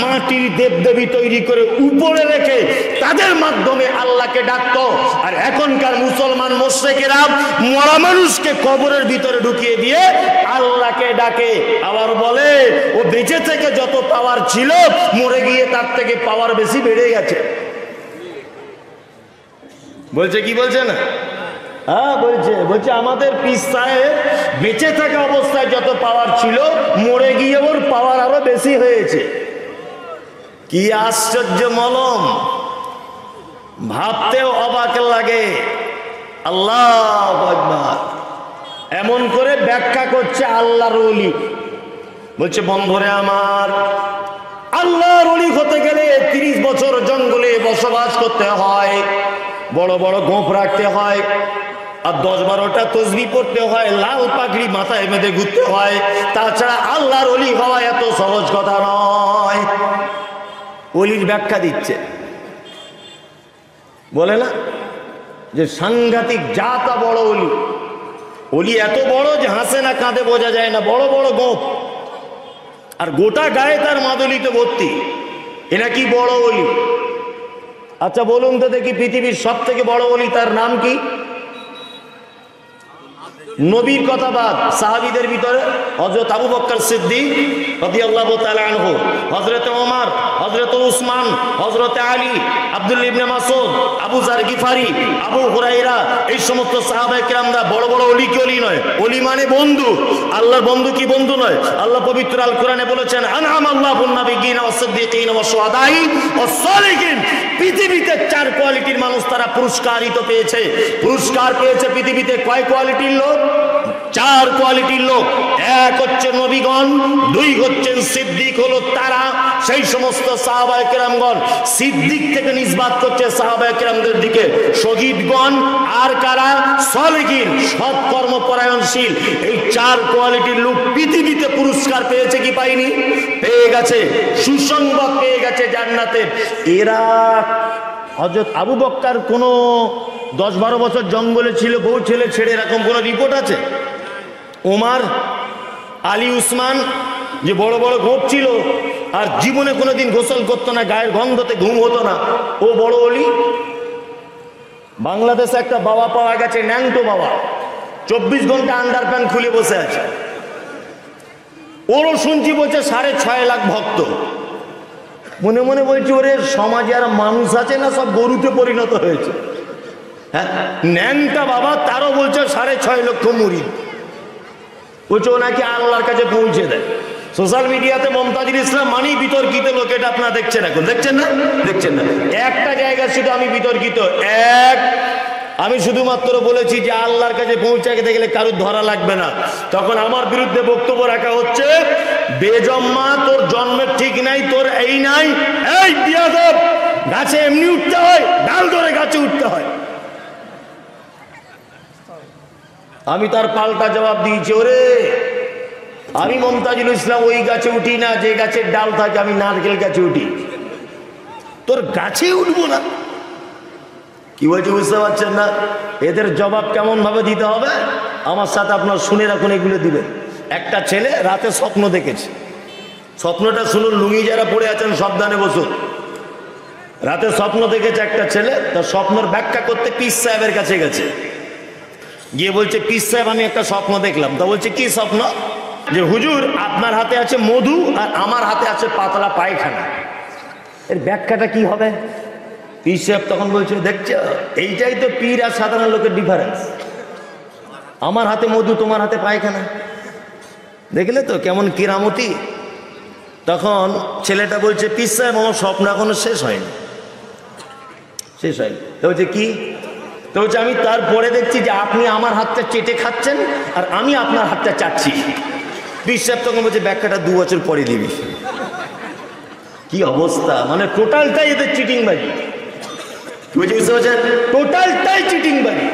মাটির দেবদেবী তৈরি করে উপরে রেখে তাদের মাধ্যমে আল্লাহকে ডাকতো, আর এখনকার মুসলমান মুশরিকেরা মরা মানুষকে কবরের ভিতরে ঢুকিয়ে দিয়ে আল্লাহকে ডাকে। আবার বলে ও বেঁচে থেকে যত পাওয়ার ছিল মরে গিয়ে তার থেকে পাওয়ার বেশি বেড়ে গেছে। বলছে কি বলছে না? হ্যাঁ বলছে আমাদের পীর সাহেব বেঁচে থাকা অবস্থায় যত পাওয়ার ছিল মরে গিয়ে ওর পাওয়ার আরো বেশি হয়েছে। কি আশ্চর্য মলম, ভাবতেও অবাক লাগে। আল্লাহু আকবার। এমন করে ব্যাখ্যা করছে আল্লাহর ওলি। বলছে বন্ধুরে আমার, আল্লাহর ওলি হতে গেলে 30 বছর জঙ্গলে বসবাস করতে হয়, বড় বড় গোঁফ রাখতে হয়, আর 10-12টা তসবিহ পড়তে হয়, লাল পাগড়ি মাথায় বেঁধে ঘুরতে হয়। তাছাড়া আল্লাহর ওলি হওয়া এত সহজ কথা নয়। ওলির ব্যাখ্যা দিচ্ছে, বলে না যে সাংঘাতিক জাতা বড় ওলি। ওলি এত বড় যে হাসে না কাঁদে বোঝা যায় না, বড় বড় গোঁফ, আর গোটা গায়ে তার মাদুলিতে ভর্তি। এরা কি বড় ওলি? আচ্ছা বলুন তো দেখি, পৃথিবীর সব থেকে বড় ওলি তার নাম কি? নবীর কথা বাদ, সাহাবীদের ভিতরে হযরত আবু বকর সিদ্দিক রাদিয়াল্লাহু তাআলা আনহু, হযরত ওমর, হযরত উসমান, হযরত আলী, আব্দুল্লাহ ইবনে মাসউদ, আবু যার গিফারি, আবু হুরায়রা, এই সমস্ত সাহাবায়ে কেরামরা বড় বড় ওলি কি ওলি নয়? ওলি মানে বন্ধু। আল্লাহর বন্ধু কি বন্ধু নয়? আল্লাহ পবিত্র আল কোরআনে বলেছেন আনআমাল্লাহু বিন ওয়াস সিদ্দিকিন ওয়াস শুহাদাই ওয়াস সালিহিন। পৃথিবীতে চার কোয়ালিটির মানুষ তারা পুরস্কারিত পেয়েছে। পুরস্কার পেয়েছে পৃথিবীতে কয় কোয়ালিটির লোক? চার কোয়ালিটির লোক। এক হচ্ছে নবীগণ, দুই হচ্ছেন সিদ্দিক, হলো তারা সেই সমস্ত সাহাবায়ে কেরামগণ। সিদ্দিক থেকে নিসবাত করছে সাহাবায়ে কেরামদের দিকে। শহীদগণ আর কারা? সালিহিন, সৎ কর্মপরায়ণশীল। এই চার কোয়ালিটির লোক পৃথিবীতে পুরস্কার পেয়েছে কি পায়নি? পেয়ে গেছে, সুসংবাদ পেয়ে গেছে জান্নাতের। এরা হযরত আবু বকর কোনো 10-12 বছর জঙ্গলে ছিল, বউ ছেলে ছেড়ে, এরকম কোনো রিপোর্ট আছে? ওমর, আলী, উসমান যে বড় বড় গোপ ছিল আর জীবনে কোনোদিন গোসল করতো না, গায়ের গন্ধতে ঘুম হতো না, ও বড় ওলি? বাংলাদেশে একটা বাবা পাওয়া গেছে, ন্যাংটো বাবা, 24 ঘন্টা আন্ডার প্যান্ট খুলে বসে আছে। ওরও শুনছি বলছে 6.5 লাখ ভক্ত। মনে মনে বলছি ওরে সমাজে আর মানুষ আছে না, সব গরুতে পরিণত হয়েছে। হ্যাঁ, ন্যাংটা বাবা, তারও বলছে 6.5 লক্ষ মুরিদ। বলছে ও নাকি আল্লাহর কাছে পৌঁছে দেয়। সোশ্যাল মিডিয়াতে মমতাজুল ইসলাম মানেই বিতর্কিত লোক, এটা আপনারা দেখছেন, এখন দেখছেন না? দেখছেন না? একটা জায়গা শুধু আমি বিতর্কিত, আমি শুধুমাত্র বলেছি যে আল্লাহর কাছে পৌঁছাতে গেলে কারুর ধরা লাগবে না। তখন আমার বিরুদ্ধে বক্তব্য রাখা হচ্ছে, বেজম্মা, তোর জন্মের ঠিক নাই, তোর এই নাই, এই বিয়াদব, গাছে এমনি উঠতে হয়, ডাল ধরে গাছে উঠতে হয়। আমি তার পাল্টা জবাব দিয়েছি, ওরে আমি মমতাজুল ইসলাম ওই গাছে উঠি না যে গাছের ডাল থাকে, আমি নারকেল গাছে উঠি, তোর গাছে উঠবো না। কি বলছি বুঝতে পারছেন না? এদের জবাব কেমন ভাবে দিতে হবে আমার সাথে আপনার শুনে রাখুন, এগুলো দিবেন। একটা ছেলে রাতে স্বপ্ন দেখেছে, স্বপ্নটা শুনুন, লুঙ্গি যারা পড়ে আছেন সাবধানে বসুন। রাতে স্বপ্ন দেখেছে একটা ছেলে, তার স্বপ্নের ব্যাখ্যা করতে পীর সাহেবের কাছে গেছে, গিয়ে বলছে পীর সাহেব আমি একটা স্বপ্ন দেখলাম। তা বলছে কি স্বপ্ন? যে হুজুর আপনার হাতে আছে মধু আর আমার হাতে আছে পাতলা পায়খানা, এর ব্যাখ্যাটা কি হবে? পীর সাহেব তখন বলছে দেখছো, এইটাই তো পীর আর সাধারণ লোকের ডিফারেন্স। আমার হাতে মধু, তোমার হাতে পায়খানা, দেখলে তো কেমন কিরামতি। তখন ছেলেটা বলছে পীর সাহেব আমার স্বপ্ন এখনো শেষ হয়নি, শেষ হয়নি। তো বলছে কি? তো বলছে আমি তারপরে দেখছি যে আপনি আমার হাতটা চেটে খাচ্ছেন আর আমি আপনার হাতটা চাটছি। পীর সাহেব তখন বলছে ব্যাখ্যাটা 2 বছর পরে দিবি। কি অবস্থা, মানে টোটালটাই এদের চিটিংবাজি। বুঝতে পারছেন? টোটালটাই চিটিংবাজি।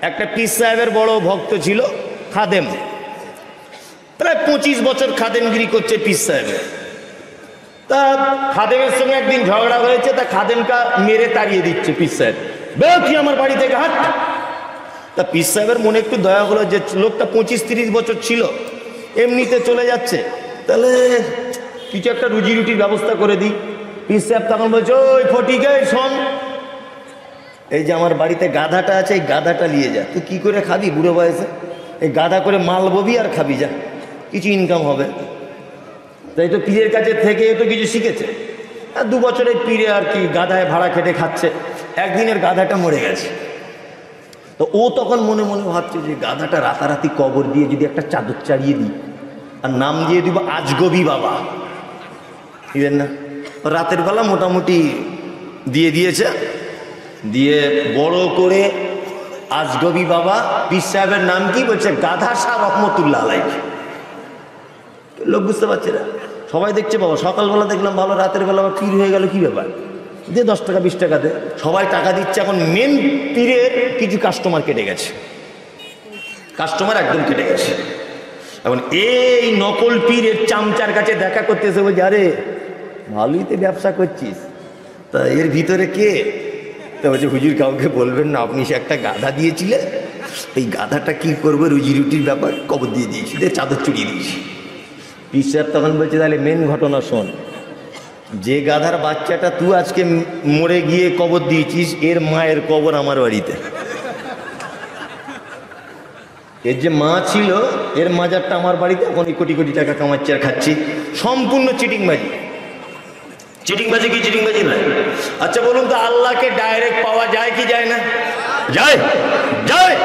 একটা পীর সাহেবের বড় ভক্ত ছিল, খাদেম, প্রায় 25 বছর খাদেমগিরি করছে পীর সাহেবের। তা খাদেমের সঙ্গে একদিন ঝগড়া হয়েছে, তা খাদেমকা মেরে তাড়িয়ে দিচ্ছে পীর সাহেব, বের কি আমার বাড়ি থেকে হাট। তা পীর সাহেবের মনে একটু দয়া হলো যে লোকটা 25-30 বছর ছিল, এমনিতে চলে যাচ্ছে, তাহলে কিছু একটা রুজি রুটির ব্যবস্থা করে দিই। পীর সাহেব তখন বলছে ওই ফটিকে শোন, এই যে আমার বাড়িতে গাধাটা আছে, এই গাধাটা নিয়ে যা, তুই কী করে খাবি বুড়ো বয়সে, এই গাধা করে মাল ববি আর খাবি, যা, কিছু ইনকাম হবে। তাই তো পীরের কাছে থেকে তো কিছু শিখেছে। আর 2 বছরের পীরে আর কি গাধায় ভাড়া খেটে খাচ্ছে। একদিনের গাধাটা মরে গেছে, তো ও তখন মনে মনে ভাবছে যে গাধাটা রাতারাতি কবর দিয়ে যদি একটা চাদর চাড়িয়ে দিই আর নাম দিয়ে দিব আজগবি বাবা, বুঝলেন না? রাতের বেলা মোটামুটি দিয়ে দিয়েছে, দিয়ে বড় করে আজগবি বাবা। পীর সাহেবের নাম কি? বলছে গাধা শাহ রহমতুল্লাহ আলাইহি। লোক বুঝতে পারছে না, সবাই দেখছে বাবা, সকালবেলা দেখলাম ভালো, রাতের বেলা আবার পীর হয়ে গেল, কি ব্যাপার? দে 10 টাকা 20 টাকা দে, সবাই টাকা দিচ্ছে। এখন মেন পীরের কিছু কাস্টমার কেটে গেছে, কাস্টমার একদম কেটে গেছে। এখন এই নকল পীরের চামচার কাছে দেখা করতে এসে বলছে আরে ভালোই তো ব্যবসা করছিস, তা এর ভিতরে কে? তা বলছে হুজুর কাউকে বলবেন না, আপনি সে একটা গাধা দিয়েছিলেন, এই গাধাটা কি করবে, রুজি রুটির ব্যাপার, কবর দিয়ে দিয়েছি, দিয়ে চাদর চড়িয়ে দিয়েছি। পীর সাহেব তখন বলছে তাহলে মেন ঘটনা শোন, যে গাধার বাচ্চাটা তুই আজকে মরে গিয়ে কবর দিয়েছিস, এর মায়ের কবর আমার বাড়িতে। এর যে মা ছিল, এর মাজারটা আমার বাড়িতে, এখন কোটি কোটি টাকা কামাচ্ছি আর খাচ্ছি। সম্পূর্ণ চিটিংবাজি। চিটিংবাজি কি চিটিংবাজি নয়? আচ্ছা বলুন তো, আল্লাহকে ডাইরেক্ট পাওয়া যায় কি যায় না? যায়, যায়।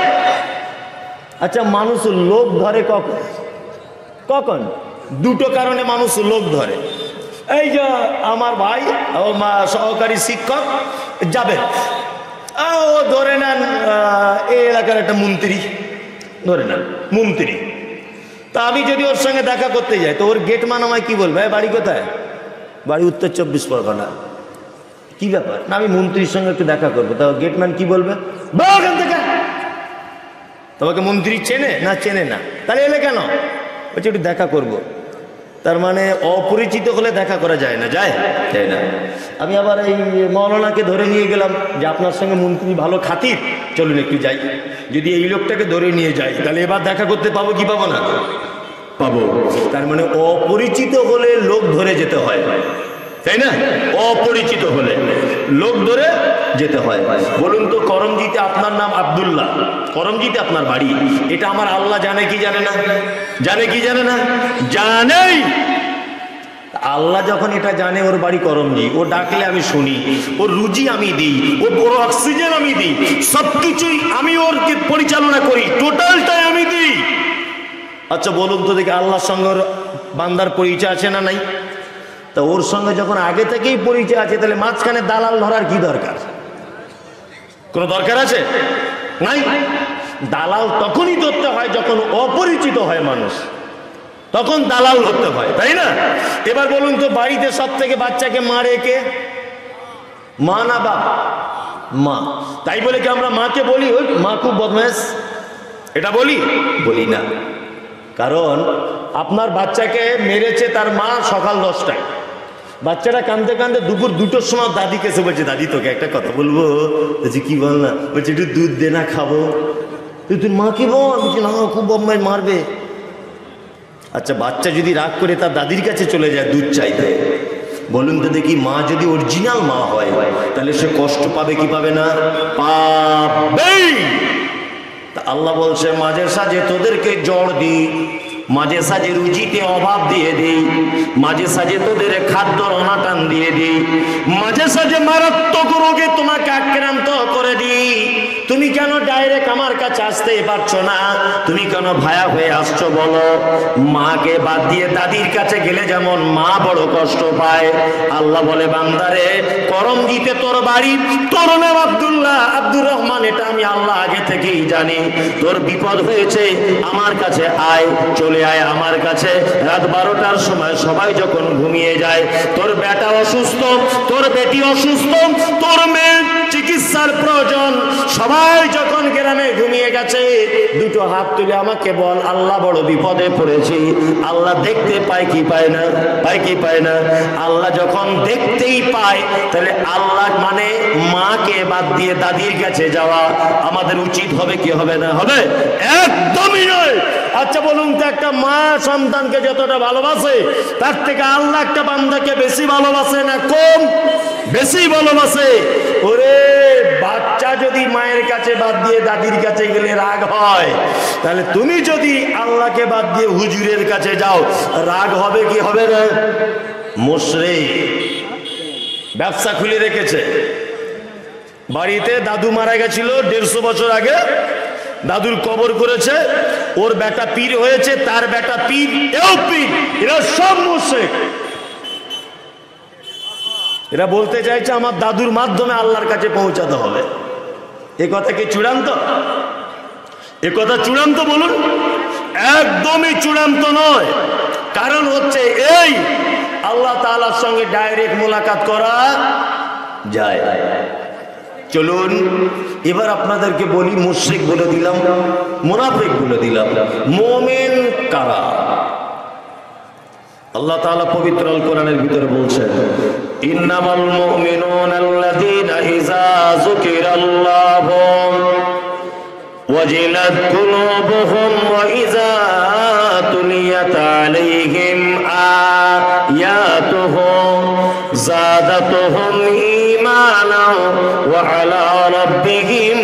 আচ্ছা মানুষ লোভ ধরে কখন? কখন? দুটো কারণে মানুষ লোভ ধরে। এই যে আমার ভাই ও মা সহকারী শিক্ষক যাবে, ও ধরে নেন এই এলাকার একটা মন্ত্রী, ধরে নেন মন্ত্রী। তা আমি যদি ওর সঙ্গে দেখা করতে যাই, তো ওর গেটম্যান আমায় কি বলবে, বাড়ি কোথায়? বাড়ি উত্তর 24 পরগনা। কি ব্যাপার না, আমি মন্ত্রীর সঙ্গে একটু দেখা করবো। তা গেটম্যান কি বলবে, ওখান থেকে। তোমাকে মন্ত্রী চেনে না? চেনে না। তাহলে এলে কেন? বলছে একটু দেখা করব। তার মানে অপরিচিত হলে দেখা করা যায় না? যায়, যায় না। আমি আবার এই মৌলানাকে ধরে নিয়ে গেলাম যে আপনার সঙ্গে মন্ত্রী ভালো খাতির, চলুন একটু যাই। যদি এই লোকটাকে ধরে নিয়ে যাই, তাহলে এবার দেখা করতে পাবো কি পাবো না? পাবো। তার মানে অপরিচিত হলে লোক ধরে যেতে হয়, তাই না? অপরিচিত হলে লোক ধরে যেতে হয়। বলুন তো, করমজিতে আপনার নাম আব্দুল্লাহ, করমজিতে আপনার বাড়ি, এটা আমার আল্লাহ জানে কি জানে না? জানে কি জানে না? জানেই। আল্লাহ যখন এটা জানে ওর বাড়ি করমজি, ও ডাকলে আমি শুনি, ওর রুজি আমি দিই, ওর অক্সিজেন আমি দিই, সবকিছুই আমি ওরকে পরিচালনা করি, টোটালটাই আমি দিই। আচ্ছা বলুন তো দেখি, আল্লাহর সঙ্গে ওর বান্দার পরিচয় আছে না নাই? তা ওর সঙ্গে যখন আগে থেকেই পরিচয় আছে, তাহলে মাঝখানে দালাল ধরার কি দরকার? কোনো দরকার আছে? নাই। দালাল তখনই ধরতে হয় যখন অপরিচিত হয় মানুষ, তখন দালাল ধরতে হয়, তাই না? এবার বলুন তো, বাড়িতে সব থেকে বাচ্চাকে মারে কে? মা না বাপ? মা। তাই বলে কি আমরা মাকে বলি ওই মা খুব বদমাশ, এটা বলি? বলি না। কারণ আপনার বাচ্চাকে মেরেছে তার মা সকাল 10টায়, বাচ্চাটা কাঁদতে কাঁদতে দুপুর 2টোর সময় দাদিকে এসে বলছে, দাদি তোকে একটা কথা বলবো। বলছি কি বল না? বলছে একটু দুধ দে না, খাবো। তুই মা কি বল? বলছি না, খুব বদমাশ, মারবে। আচ্ছা বাচ্চা যদি রাগ করে তার দাদির কাছে চলে যায় দুধ চাইতে, বলুন তো দেখি, মা যদি অরিজিনাল মা হয়, তাহলে সে কষ্ট পাবে কি পাবে না? পাবেই। আল্লাহ বলছে, মাঝে সাঝে তোদেরকে জ্বর দিই, মাঝে সাঝে রুজিতে অভাব দিয়ে দিই, মাঝে সাঝে তোদের খাদ্যর অনাটান দিয়ে দিই, মাঝে সাঝে মারাত্মক রোগে তোমাকে আক্রান্ত করে দিই। তুমি কেন ডাইরেক্ট আমার কাছে আসতে পারছো না? তুমি কেন ভায়া হয়ে আসছো বলো? মাকে বাদ দিয়ে দাদির কাছে গেলে যেমন মা বড় কষ্ট পায়, আল্লাহ বলে বান্দারে, করমজিতে তোর বাড়ি, তোর নাম আব্দুল্লাহ, আব্দুর রহমান, এটা আমি আল্লাহ আগে থেকেই জানি। তোর বিপদ হয়েছে, আমার কাছে আয়, চলে আয় আমার কাছে। রাত 12টার সময় সবাই যখন ঘুমিয়ে যায়, তোর বেটা অসুস্থ, তোর বেটি অসুস্থ, তোর মেয়ে চিকিৎসার প্রয়োজন, সবাই যখন গ্রামে ঘুমিয়ে গেছে, দুটো হাত তুলে আমাকে বল, আল্লাহ বড় বিপদে পড়েছি। আল্লাহ দেখতে পায় কি পায় না? পায় কি পায় না? আল্লাহ যখন দেখতেই পায়, তাহলে আল্লাহ মানে মাকে বাদ দিয়ে দাদির কাছে যাওয়া আমাদের উচিত হবে কি হবে না? হবে? একদমই নয়। আচ্ছা বলুন তো, একটা মা সন্তানকে যতটা ভালোবাসে, তার থেকে আল্লাহ একটা বান্দাকে বেশি ভালোবাসে না কম? বেশি ভালোবাসে। ওরে বাচ্চা যদি মায়ের কাছে বাদ দিয়ে দাদির কাছে গেলে রাগ হয়, তাহলে তুমি যদি আল্লাহকে বাদ দিয়ে হুজুরের কাছে যাও, রাগ হবে কি হবে না? মুশরিক ব্যবসা খুলে রেখেছে, বাড়িতে দাদু মারা গেছিল 150 বছর আগে, দাদুর কবর করেছে, ওর বেটা পীর হয়েছে, তার বেটা পীর, এও পীর, এরা সব মুশরিক। এরা বলতে চাইছে আমার দাদুর মাধ্যমে আল্লাহর কাছে পৌঁছাতে হবে। এ কথা কি চূড়ান্ত? এ কথা চূড়ান্ত বলুন? একদমই চূড়ান্ত নয়। কারণ হচ্ছে এই, আল্লাহ তাআলার সঙ্গে ডাইরেক্ট মোলাকাত করা যায়। চলুন এবার আপনাদেরকে বলি, মুশরিক বলে দিলাম, মুনাফিক বলে দিলাম, মুমিন কারা? আল্লাহ তাআলা পবিত্র আল কোরআনের ভিতরে বলছেন, ইন্নামাল মুমিনুনা আল্লাযীনা ইযা যুকিরাল্লাহু ওয়াজিলাত কুলুবুহুম ওয়া ইযা তুলিয়াত আলাইহিম আয়াতুহু যাদাতুহুম ঈমানাও ওয়া আলা রাব্বিহিম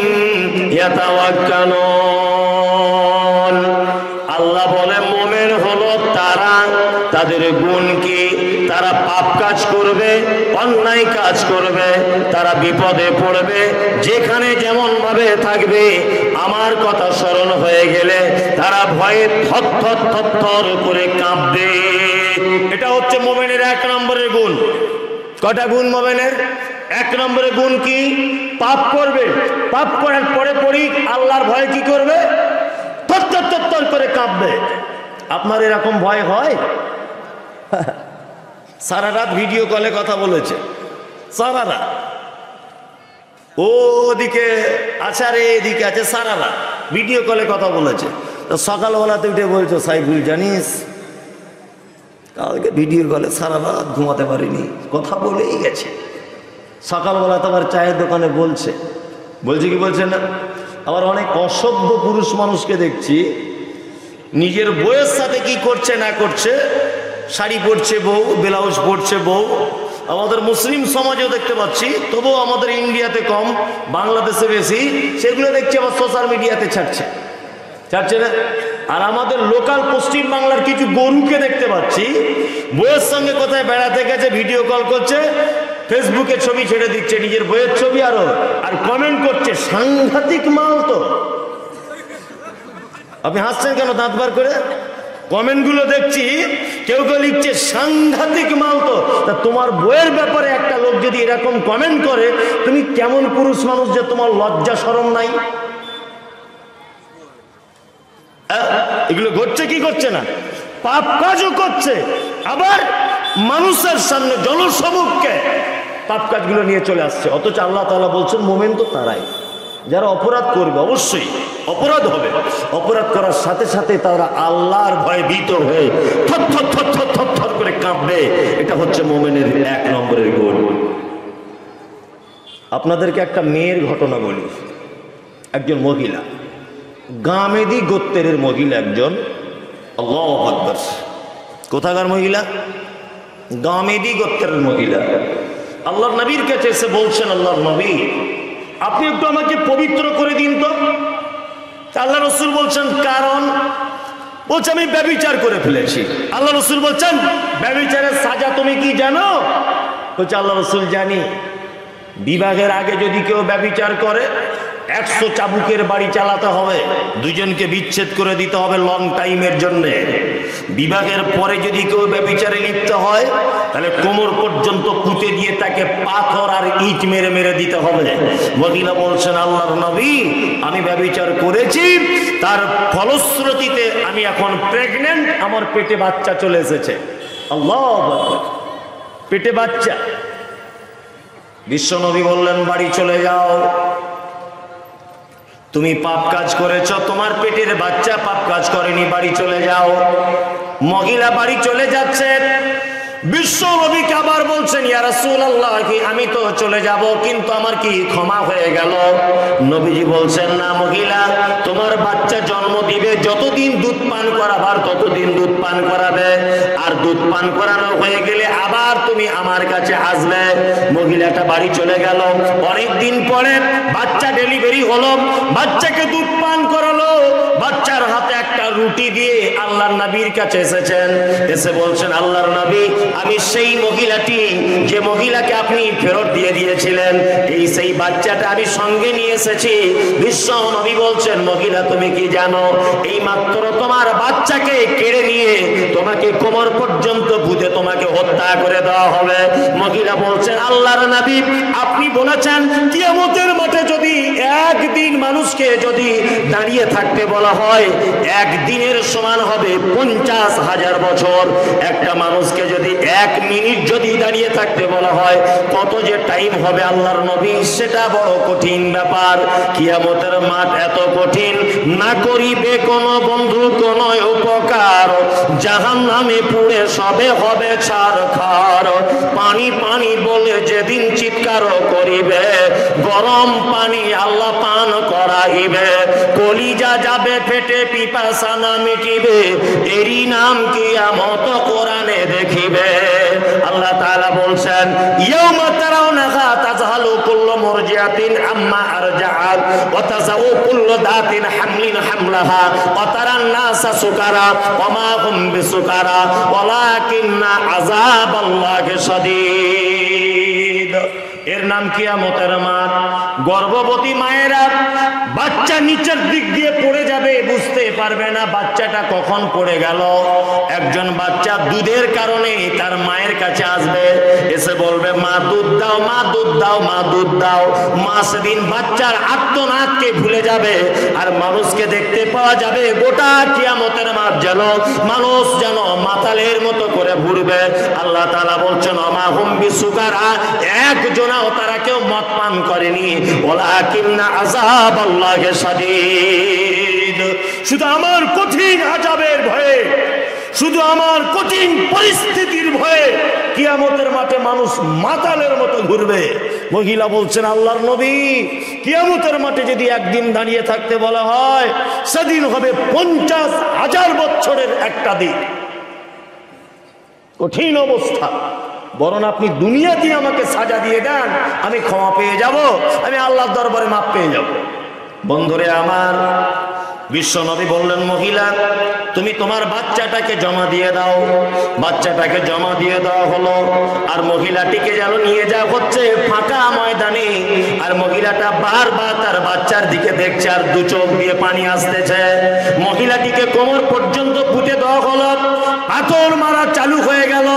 ইয়াতাওয়াক্কালুন। তাদের গুণ কি? তারা পাপ কাজ করবে, অন্যায় কাজ করবে, তারা বিপদে পড়বে, যেখানে যেমন ভাবে থাকবে আমার কথা স্মরণ হয়ে গেলে তারা ভয়ে থরথর থরথর করে কাঁপবে। এটা হচ্ছে মুমিনের 1 নম্বরের গুণ। কটা গুণ মুমিনের? 1 নম্বরের গুণ কি? পাপ করবে, পাপ করার পরে পরই আল্লাহর ভয়ে কি করবে? থরথর থরথর করে কাঁপবে। আপনার এরকম ভয় হয়? সারা রাত ভিডিও কলে কথা বলেছে, সারা রাত ওদিকে আচারে এদিকে আছে, সারা রাত ভিডিও কলে কথা বলেছে। তো সকালবেলাতে উঠে বলছো সাইফুল জানিস কালকে ভিডিও কলে সারা রাত ঘুমাতে পারিনি, কথা বলেই গেছে। সকালবেলা তোমার চায়ের দোকানে বলছে কি বলছে না? আবার অনেক অসভ্য পুরুষ মানুষকে দেখছি নিজের বউয়ের সাথে কি করছে না করছে, শাড়ি পরছে বউ, ব্লাউজ পরছে বউ। আমাদের মুসলিম সমাজেও দেখতে পাচ্ছি, তবুও আমাদের ইন্ডিয়াতে কম, বাংলাদেশে বেশি। সেগুলো দেখছি আবার সোশ্যাল মিডিয়াতে ছাড়ছে না। আর আমাদের লোকাল পশ্চিম বাংলার কিছু গরুকে দেখতে পাচ্ছি বউয়ের সঙ্গে কোথায় বেড়াতে গেছে, ভিডিও কল করছে, ফেসবুকে ছবি ছেড়ে দিচ্ছে নিজের বউয়ের ছবি, আর কমেন্ট করছে সাংঘাতিক মাল। তো আপনি হাসছেন কেন দাঁত বার করে? কমেন্টগুলো দেখছি, কেউ লিখছে সাংঘাতিক মাল। তো তা তোমার বইয়ের ব্যাপারে একটা লোক যদি এরকম কমেন্ট করে, তুমি কেমন পুরুষ মানুষ যে তোমার লজ্জা শরম নাই? এগুলো ঘটছে কি করছে না? পাপ কাজও করছে, আবার মানুষের সামনে জনসমক্ষে পাপ কাজগুলো নিয়ে চলে আসছে। অথচ আল্লাহ তাআলা বলছেন মুমিন তো তারাই যারা অপরাধ করবে, অবশ্যই অপরাধ হবে, অপরাধ করার সাথে সাথে তারা আল্লাহর ভয়ে ভীত হয়ে থরথর থরথর থরথর করে কাঁপবে। এটা হচ্ছে মুমিনের 1 নম্বরের গুণ। আপনাদেরকে একটা মেয়ের ঘটনা বলি। একজন মহিলা, গামেদি গোত্রের মহিলা, একজন, আল্লাহু আকবার, কোথাকার মহিলা? গামেদি গোত্রের মহিলা। আল্লাহর নবীর কাছে এসে বলছেন, আল্লাহর নবী আপনি একটু আমাকে পবিত্র করে দিন তো। আল্লাহ রসুল বলছেন কারণ? বলছে আমি ব্যভিচার করে ফেলেছি। আল্লাহ রসুল বলছেন ব্যভিচারের সাজা তুমি কি জানো? বলছে আল্লাহ রসুল জানি। বিবাহের আগে যদি কেউ ব্যভিচার করে 100 চাবুকের বাড়ি চালাতে হবে, দুজনকে বিচ্ছেদ করে দিতে হবে লং টাইমের জন্যে। বিবাহের পরে যদি কেউ ব্যভিচারে লিপ্ত হয় তাহলে কোমর পর্যন্ত পুঁতে দিয়ে তাকে পাথর আর ইট মেরে মেরে দিতে হবে। মহিলা বলছেন আল্লাহর নবী আমি ব্যভিচার করেছি, তার ফলশ্রুতিতে আমি এখন প্রেগনেন্ট, আমার পেটে বাচ্চা চলে এসেছে। আল্লাহু আকবার, পেটে বাচ্চা। বিশ্বনবী বললেন বাড়ি চলে যাও, তুমি পাপ কাজ করেছ, তোমার পেটের বাচ্চা পাপ কাজ করেনি, বাড়ি চলে যাও। মহিলা বাড়ি চলে যাচ্ছে। বিশ্ব নবীকে আবার বলছেন ইয়া রাসূলুল্লাহ আমি তো চলে যাব, কিন্তু আমার কি ক্ষমা হয়ে গেল? নবীজি বলছেন না মহিলা, তোমার বাচ্চা জন্ম দিবে, যতদিন দুধ পান করাবার ততদিন দুধ পান করাবে, আর দুধ পান করানো হয়ে গেলে আবার তুমি আমার কাছে আসবে। মহিলাটা বাড়ি চলে গেল। অনেক দিন পরে বাচ্চা ডেলিভারি হলো, বাচ্চাকে দুধ পান করালো, বাচ্চার হাতে একটা রুটি দিয়ে আল্লাহর নবীর কাছে এসেছেন। এসে বলছেন আল্লাহর নবী আমি সেই মহিলাটি যে মহিলাকে আপনি ফেরত দিয়ে দিয়েছিলেন, এই সেই বাচ্চাটা আমি সঙ্গে নিয়ে এসেছি। বিশ্ব নবী বলছেন মহিলা তুমি কি জানো, এই মাত্র তোমার বাচ্চাকে কেড়ে নিয়ে তোমাকে কোমর পর্যন্ত পুঁতে তোমাকে হত্যা করে দেওয়া হবে। মহিলা বলছেন আল্লাহর নবী আপনি বলেছেন কিয়ামতের মাঠে যদি একদিন মানুষকে যদি দাঁড়িয়ে থাকতে বলা হয়, একদিনের সমান হবে 50,000 বছর। একটা মানুষকে যদি 1 মিনিট যদি দাঁড়িয়ে থাকতে বলা হয়, কত যে টাইম হবে আল্লাহর নবী, সেটা বড় কঠিন ব্যাপার। কিয়ামতের মাঠ এত কঠিন, না করিবে কোনো বন্ধু কোন উপকার, জাহান্নামে পুড়ে সবে হবে ছারখার। পানি পানি বলে যেদিন চিৎকার করিবে, গরম পানি আল্লাহ পান করাইবে। কলিজা যাবে ফেটে পিপাসা আশা না মিটিবে, এরই নাম কিয়ামত কোরআনে দেখিবে। আল্লাহ তাআলা বলছেন, ইয়াউমা তারাউনাহা তাযহালু কুল্লু মুরজিআতিন আম্মা আরজাআত ওয়া তাযাউ কুল্লু দাতিন হামলিন হামলাহা ওয়া তারান নাসা সুকারা ওয়া মা হুম বিসুকারা ওয়ালাকিন্না আযাবাল্লাহি শাদীদ। এর নাম কিয়ামতের মাঠ। গর্ভবতী মায়েরা বাচ্চা নিচের দিক দিয়ে পড়ে যাবে, বুঝতে পারবে না বাচ্চাটা কখন পড়ে গেল। একজন বাচ্চা দুধের কারণে তার মায়ের কাছে আসবে, এসে বলবে মা দুধ দাও, মা দুধ দাও, মা দুধ দাও। মা সেদিন বাচ্চার আর্তনাদকে ভুলে যাবে, আর মানুষকে দেখতে পাওয়া যাবে গোটা কিয়ামতের মাঠ যেন মানুষ যেন মাতালের মতো করে ঘুরবে। আল্লাহ তাআলা বলছেন ওমা হুম বিসুকারা, একজনাও তারা কেউ মদ পান করেনি। ওয়ালাকিন্না আযাবাল্লাহি শাদীদ। শুধু আমার কঠিন আযাবের ভয়ে, শুধু আমার কঠিন পরিস্থিতির ভয়ে কিয়ামতের মাঠে মানুষ মাতালের মতো ঘুরবে। মহিলা বলছেন আল্লাহর নবী, কিয়ামতের মাঠে যদি একদিন দাঁড়িয়ে থাকতে বলা হয়, সেদিন হবে 50,000 বছরের একটা দিন। কঠিন অবস্থা। বরং আপনি দুনিয়াতে আমাকে সাজা দিয়ে দেন, আমি ক্ষমা পেয়ে যাব, আমি আল্লাহর দরবারে মাপ পেয়ে যাব। বন্ধুরে আমার, বিশ্বনবী বললেন মহিলা তুমি তোমার বাচ্চাটাকে জমা দিয়ে দাও। বাচ্চাটাকে জমা দিয়ে দেওয়া হলো, আর মহিলাটিকে যেন নিয়ে যাওয়া হচ্ছে ফাঁকা ময়দানে। আর মহিলাটা বারবার তার বাচ্চার দিকে দেখছে, আর দু চোখ দিয়ে পানি আসতেছে। মহিলাটিকে কোমর পর্যন্ত পুঁতে দেওয়া হলো, পাথর মারা চালু হয়ে গেল।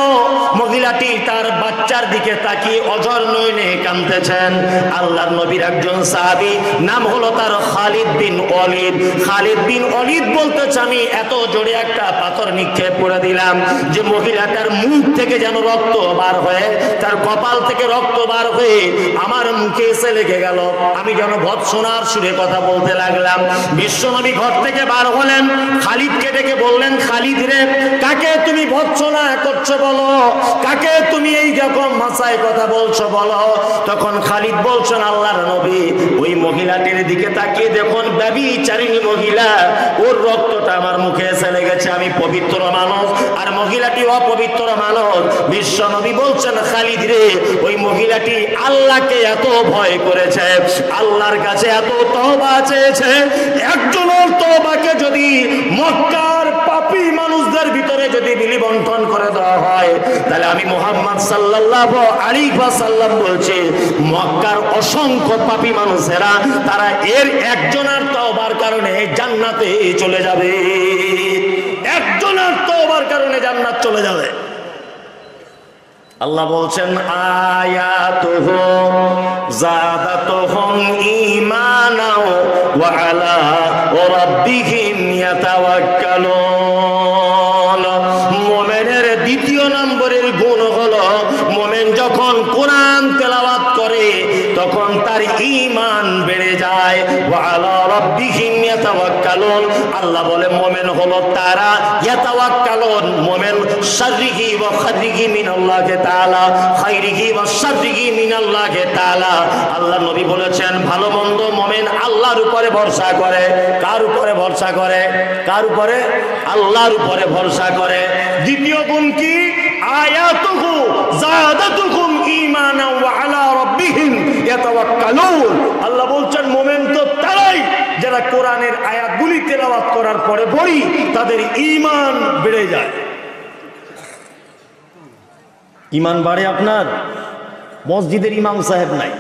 মহিলাটি তার বাচ্চার দিকে তাকিয়ে অঝর নয়নে কাঁদতেছেন। আল্লাহর নবীর একজন সাহাবী, নাম হলো তার খালিদ বিন ওয়ালিদ। খালিদ বিন ওয়ালিদ বলতেছে আমি এত জোরে একটা পাথর নিক্ষেপ করে দিলাম যে মহিলাটার মুখ থেকে যেন রক্ত বার হয়ে, তার কপাল থেকে রক্ত বার হয়ে আমার মুখে এসে লেগে গেল। আমি যেন ভৎসনার সুরে কথা বলতে লাগলাম। বিশ্বনবী ঘর থেকে বার হলেন, খালিদকে ডেকে বললেন খালিদ রে, কাকে তুমি ভৎসনা করছো বলো, কাকে তুমি এই রকম ভাষায় কথা বলছো বলো। তখন খালিদ বলছেন আল্লাহর নবী, ওই মহিলাটির দিকে তাকিয়ে দেখুন ব্যভিচারিণী মহিলা, ওর রক্তটা আমার মুখে এসে লেগেছে। আমি পবিত্র মানুষ আর মহিলাটি অপবিত্র মানুষ। বিশ্ব নবী বলছেন খালিদ রে, ওই মহিলাটি আল্লাহকে এত ভয় করেছে, আল্লাহর কাছে এত তওবা চেয়েছে। একজনের তওবাকে যদি মক্কার পাপী মানুষদের ভিতরে যদি বিলি বন্টন করে দেওয়া হয়, তাহলে আমি মুহাম্মদ সাল্লাল্লাহু আলাইহি ওয়াসাল্লাম বলছি মক্কার অসংখ্য পাপী মানুষেরা তারা এর একজনের তওবার কারণে জান্নাতে চলে যাবে। একজনের তওবার কারণে জান্নাত চলে যাবে। আল্লাহ বলছেন আয়াতুহু যাদাতুহুম ঈমানাও ওয়া আলা রাব্বিহিম ইয়াতাওয়াক্কালুন। মুমিনের দ্বিতীয় নম্বরের গুণ হলো মুমিন যখন কোরআন তেলাওয়াত করে তখন তার ঈমান বেড়ে যায়। ওয়া আলা রাব্বিহিম ইয়াতাওয়াক্কালুন। আল্লাহ বলে মুমিন হলো তারা ইয়াতাওয়াক্কালুন, মুমিন শাররিহি ওয়া খাইরিহি মিনাল্লাহি তাআলা, খাইরিহি ওয়া শাররিহি মিনাল্লাহি তাআলা। আল্লাহ নবী বলেছেন ভালো মন্দ মুমিন আল্লাহর উপরে ভরসা করে। কার উপরে ভরসা করে? কার উপরে? আল্লাহর উপরে ভরসা করে। দ্বিতীয় গুণ কি? আয়াতুহু যাদাতুকুম ঈমানা ওয়া আলা রাব্বিহিম ইয়াতাওয়াক্কালুন। আল্লাহ বলছেন মুমিন তো তারাই যারা কোরআনের আয়াতগুলি তেলাওয়াত করার পরে পড়ি তাদের ঈমান বেড়ে যায়। ঈমান বাড়ে আপনার? মসজিদের ইমাম সাহেব নাই,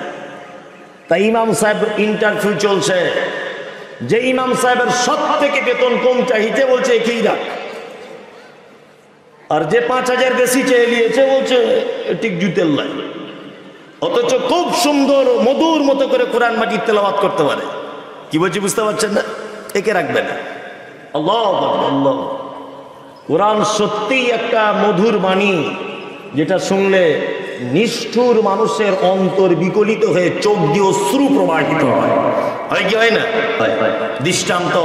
তাই ইমাম সাহেব ইন্টারভিউ চলছে। যে ইমাম সাহেবের সব থেকে বেতন কম চাইতে বলছে একেই রাখ, আর যে 5,000 বেশি চেয়ে নিয়েছে বলছে ঠিক জুতের লাই। অথচ খুব সুন্দর মধুর মতো করে কোরআন মাজিদ তেলাওয়াত করতে পারে। কি বলছি বুঝতে পারছেন না? একে রাখবে না। আল্লাহু আকবার। কোরআন সত্যিই একটা মধুর বাণী, যেটা শুনলে নিষ্ঠুর মানুষের অন্তর বিকলিত হয়ে চোখ দিয়ে অশ্রু প্রবাহিত হয়। হয় কি হয় না? দৃষ্টান্ত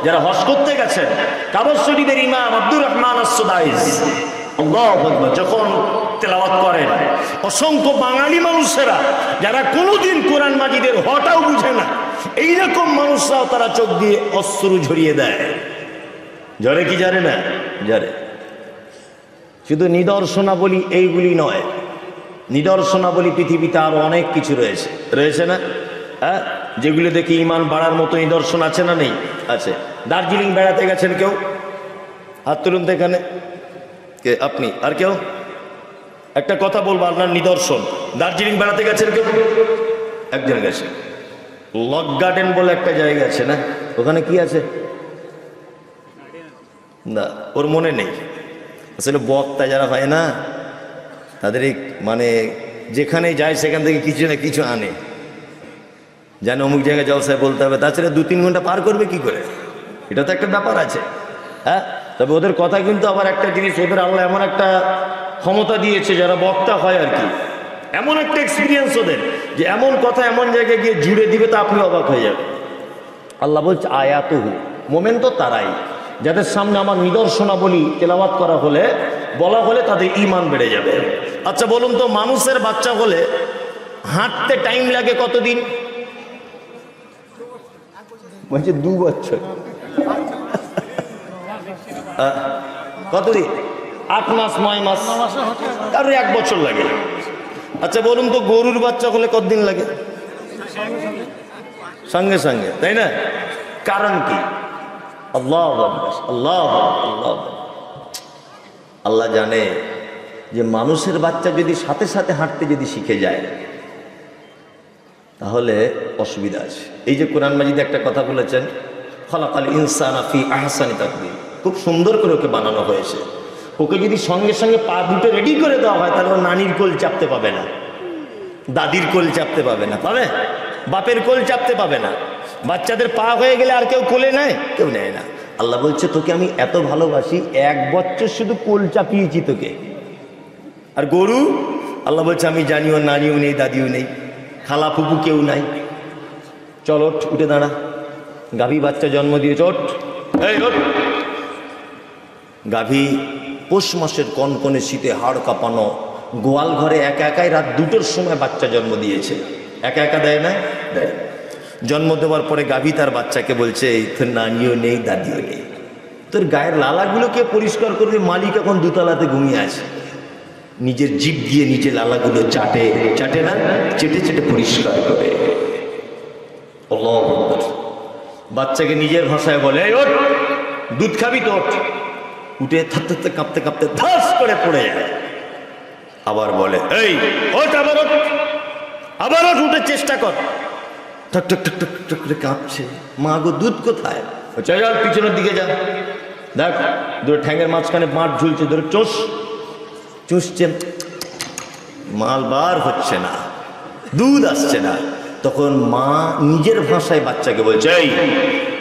যারা হজ করতে গেছেন, কাবা শরীফের ইমাম আব্দুর রহমান আস-সুদাইস আল্লাহু আকবার যখন তেলাওয়াত করেন, অসংখ্য বাঙালি মানুষেরা যারা কোনোদিন কোরআন মাজিদের হটাও বুঝে না, এইরকম মানুষরাও তারা চোখ দিয়ে অশ্রু ঝরিয়ে দেয়। ঝরে কি ঝরে না? ঝরে। শুধু নিদর্শনাবলী এইগুলি নয়, নিদর্শনাবলী পৃথিবীতে আরো অনেক কিছু রয়েছে, রয়েছে না? হ্যাঁ, যেগুলো দেখে ইমান বাড়ার মতো নিদর্শন আছে না নেই? আছে। দার্জিলিং বেড়াতে গেছেন কেউ? হাত তুলুন তো এখানে। কে? আপনি? আর কেউ? একটা কথা বলবো, আপনার নিদর্শন। দার্জিলিং বেড়াতে গেছেন কেউ? একজন গেছে। লক গার্ডেন বলে একটা জায়গা আছে না, ওখানে কি আছে না ওর মনে নেই। আসলে বক্তা যারা হয় না, তাদের এই মানে যেখানে যায় সেখান থেকে কিছু না কিছু আনে, যেন অমুক জায়গায় জলসায় বলতে হবে, তাছাড়া 2-3 ঘন্টা পার করবে কি করে? এটা তো একটা ব্যাপার আছে। হ্যাঁ, তবে ওদের কথা কিন্তু আবার একটা জিনিস, ওদের আল্লাহ এমন একটা ক্ষমতা দিয়েছে, যারা বক্তা হয় আর কি, এমন একটা এক্সপিরিয়েন্স ওদের, যে এমন কথা এমন জায়গায় গিয়ে জুড়ে দিবে তা আপনি অবাক হয়ে যাবেন। আল্লাহ বলছে আয়াতুহু, মোমেন তো তারাই যাদের সামনে আমার নিদর্শনাবলী তেলাওয়াত করা হলে, বলা হলে তাদের ঈমান বেড়ে যাবে। আচ্ছা বলুন তো, মানুষের বাচ্চা হলে হাঁটতে টাইম লাগে কতদিন? বলছে 2 বছর। কতদিন? 8 মাস, 9 মাস, আর 1 বছর লাগে। আচ্ছা বলুন তো, গরুর বাচ্চা হলে কতদিন লাগে? সঙ্গে সঙ্গে, তাই না? কারণ কি? আল্লাহ আল্লাহ আল্লাহ আল্লাহ জানে যে মানুষের বাচ্চা যদি সাথে সাথে হাঁটতে যদি শিখে যায় তাহলে অসুবিধা আছে। এই যে কোরআন মাজিদে একটা কথা বলেছেন, খলাকাল ইনসানা ফি আহসানি তাকওয়িম, খুব সুন্দর করে ওকে বানানো হয়েছে। ওকে যদি সঙ্গে সঙ্গে পা দুটো রেডি করে দেওয়া হয়, তাহলে ও নানির কোল চাপতে পাবে না, দাদির কোল চাপতে পাবে না, পাবে? বাপের কোল চাপতে পাবে না। বাচ্চাদের পা হয়ে গেলে আর কেউ কোলে নেয়? কেউ নেয় না। আল্লাহ বলছে তোকে আমি এত ভালোবাসি, 1 বছর শুধু কোল চাপিয়েছি তোকে। আর গরু, আল্লাহ বলছে আমি জানিও, নানিও নেই, দাদিও নেই, খালা ফুপু কেউ নাই। চল ওঠ, উঠে দাঁড়া। গাভী বাচ্চা জন্ম দিয়ে চট, এই ওঠ। গাভী পৌষ মাসের কনকনে শীতে হাড় কাঁপানো গোয়াল ঘরে একা একাই রাত 2টোর সময় বাচ্চা জন্ম দিয়েছে। একা একা দেয় না? দেয়। জন্ম দেওয়ার পরে গাভী তার বাচ্চাকে বলছে তোর নানিও নেই, দাদিও নেই, তোর গায়ের লালাগুলোকে পরিষ্কার করবে। মালিক এখন 2তলাতে ঘুমিয়ে আছে, নিজের জিভ দিয়ে নিজে লালাগুলো চাটে, চাটে না, চেটে চেটে পরিষ্কার করে। আল্লাহু আকবার। বাচ্চাকে নিজের ভাষায় বলে এই ওঠ, দুধ খাবি তো ওঠ। উঠে থাকতে কাঁপতে কাঁপতে ধাস করে পড়ে যায়। আবার বলে এই ওঠ, আবার ওঠ, আবার ওঠ, উঠে চেষ্টা কর। ঠক ঠক ঠক ঠক ঠক করে কাঁপছে। মা গো দুধ কোথায়? চল পিছনের দিকে যা, দেখ ধরে ঠ্যাঙের মাঝখানে মাঠ ঝুলছে, ধরে চোষ, চুষছে, মাল বার হচ্ছে না, দুধ আসছে না। তখন মা নিজের ভাষায় বাচ্চাকে বলছে এই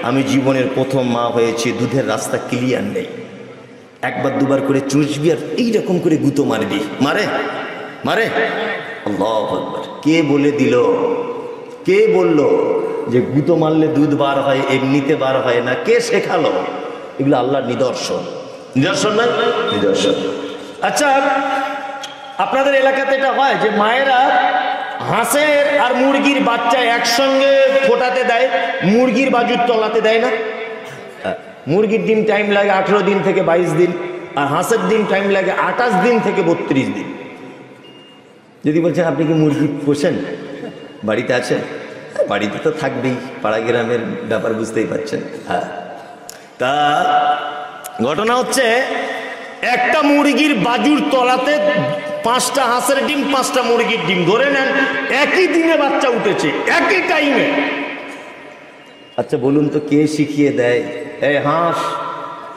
আমি জীবনের প্রথম মা হয়েছি, দুধের রাস্তা ক্লিয়ার নেই, 1বার 2বার করে চুষবি আর এইরকম করে গুঁতো মারবি। মারে মারে। আল্লাহু আকবার। কে বলে দিল, কে বলল যে গুঁতো মারলে দুধ বার হয়, এমনিতে বার হয় না? কে শেখালো? এগুলো আল্লাহর নিদর্শন। নিদর্শন না? নিদর্শন। আচ্ছা আপনাদের এলাকাতে এটা হয় যে মায়েরা হাঁসের আর মুরগির বাচ্চা একসঙ্গে ফোটাতে দেয়, মুরগির বাজুর তলাতে দেয় না? মুরগির ডিম টাইম লাগে 18 দিন থেকে 22 দিন, আর হাঁসের ডিম টাইম লাগে 28 দিন থেকে 32 দিন। যদি বলছেন আপনি কি মুরগি পোষেন, বাড়িতে আছে? বাড়িতে তো থাকবেই, পাড়া গ্রামের ব্যাপার বুঝতেই পারছেন। হ্যাঁ, তা ঘটনা হচ্ছে একটা মুরগির বাজুর তলাতে 5টা হাঁসের ডিম, 5টা মুরগির ডিম, ধরে নেন একই দিনে বাচ্চা উঠেছে, একই টাইমে। আচ্ছা বলুন তো কে শিখিয়ে দেয় এই হাঁস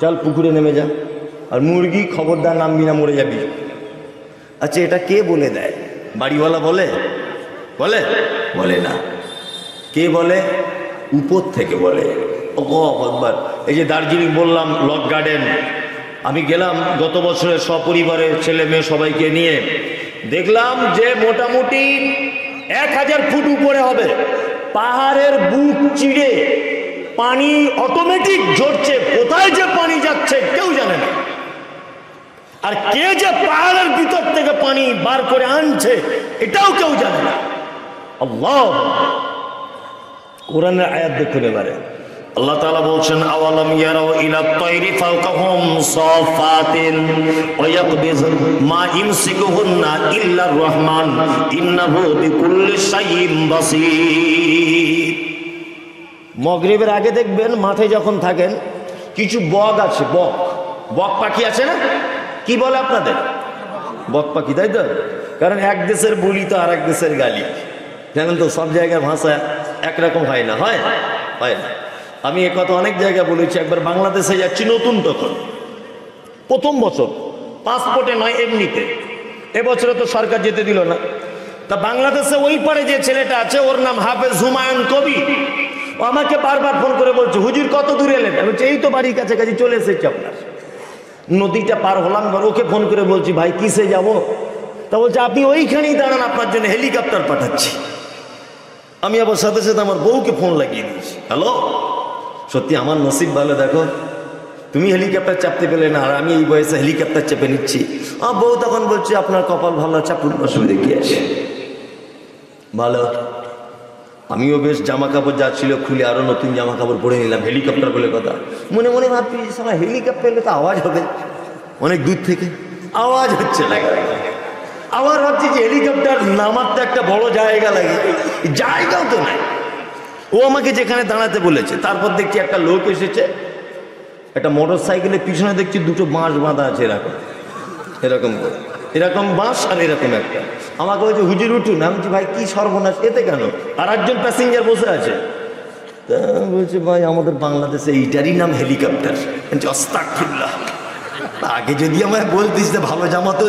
চল পুকুরে নেমে যা, আর মুরগি খবরদার নামবি না, মরে যাবি? আচ্ছা এটা কে বলে দেয়? বাড়িওয়ালা বলে? বলে? বলে না। কে বলে? উপর থেকে বলে। আল্লাহু আকবার। এই যে দার্জিলিং বললাম, লক গার্ডেন, আমি গেলাম গত বছরে সপরিবারে, ছেলে মেয়ে সবাইকে নিয়ে। দেখলাম যে মোটামুটি 1000 ফুট উপরে হবে, পাহাড়ের বুক চিড়ে পানি অটোমেটিক ঝরছে, কোথায় যে পানি যাচ্ছে কেউ জানে না, আর কে যে পাহাড়ের ভিতর থেকে পানি বার করে আনছে এটাও কেউ জানে না। আল্লাহ, কোরআনের আয়াত দেখুন এবারে, আল্লাহ তাআলা বলছেন আওয়ালাম ইয়ারাউ ইলা তায়রি ফাওকাহুম সাফাতিন ওয়া ইয়াকবিজ মা ইমসিকুহুন্না ইল্লার রহমান ইন্নাহু বিকুল্লি শাইইন বাসীর। মাগরিবের আগে দেখবেন মাঠে যখন থাকেন কিছু বক আছে, বক পাখি আছে না, কি বলে আপনাদের? বক পাখি, তাই তো? কারণ এক দেশের বলি তো আর এক দেশের গালি, জানেন তো, সব জায়গার ভাষা একরকম হয় না, হয় না। আমি এ কথা অনেক জায়গায় বলেছি। একবার বাংলাদেশে যাচ্ছি নতুন, তখন প্রথম বছর, পাসপোর্টে নয় এমনিতে, এবছরে তো সরকার যেতে দিল না। তা বাংলাদেশে ওই পারে যে ছেলেটা আছে ওর নাম হাফেজ হুমায়ুন কবি, ও আমাকে বারবার ফোন করে বলছে হুজুর কত দূরে এলেন? আমি বলছি এই তো বাড়ির কাছাকাছি চলে এসেছি আপনার। নদীটা পার হলাম, ওকে ফোন করে বলছি ভাই কিসে যাব? তা বলছে আপনি ওইখানেই দাঁড়ান, আপনার জন্য হেলিকপ্টার পাঠাচ্ছি। আমি আবার সাথে সাথে আমার বউকে ফোন লাগিয়ে দিয়েছি। হ্যালো, সত্যি আমার নসিব ভালো, দেখো তুমি হেলিকপ্টার চাপতে পেলে না, আর আমি এই বয়সে হেলিকপ্টার চেপে নিচ্ছি। আমার বউ তখন বলছে আপনার কপাল ভালো, চাপুন, অসুবিধে কি আছে? ভালো। আমিও বেশ জামা কাপড় যা ছিল খুলে আরো নতুন জামা কাপড় পরে নিলাম। হেলিকপ্টার বলে কথা, মনে মনে ভাবছি সারা হেলিকপ্টার এলে তো আওয়াজ হবে, অনেক দূর থেকে আওয়াজ হচ্ছে না। আবার ভাবছি যে হেলিকপ্টার নামার তো একটা বড় জায়গা লাগে, জায়গাও তো নাই। ও আমাকে যেখানে দাঁড়াতে বলেছে, তারপর দেখছি একটা লোক এসেছে, একটা মোটর সাইকেলের পিছনে দেখছি দুটো বাঁশ বাঁধা আছে, এরকম করে, এরকম বাঁশ আর এরকম একটা। আমাকে বলছে হুজুর উঠুন। আমি বলছি ভাই কি সর্বনাশ, এতে কেন? আর একজন প্যাসেঞ্জার বসে আছে। তা বলছে ভাই আমাদের বাংলাদেশে এইটারই নাম হেলিকপ্টার। আস্তাগফিরুল্লাহ, আগে যদি আমায় বলতিস যে ভালো জামা তো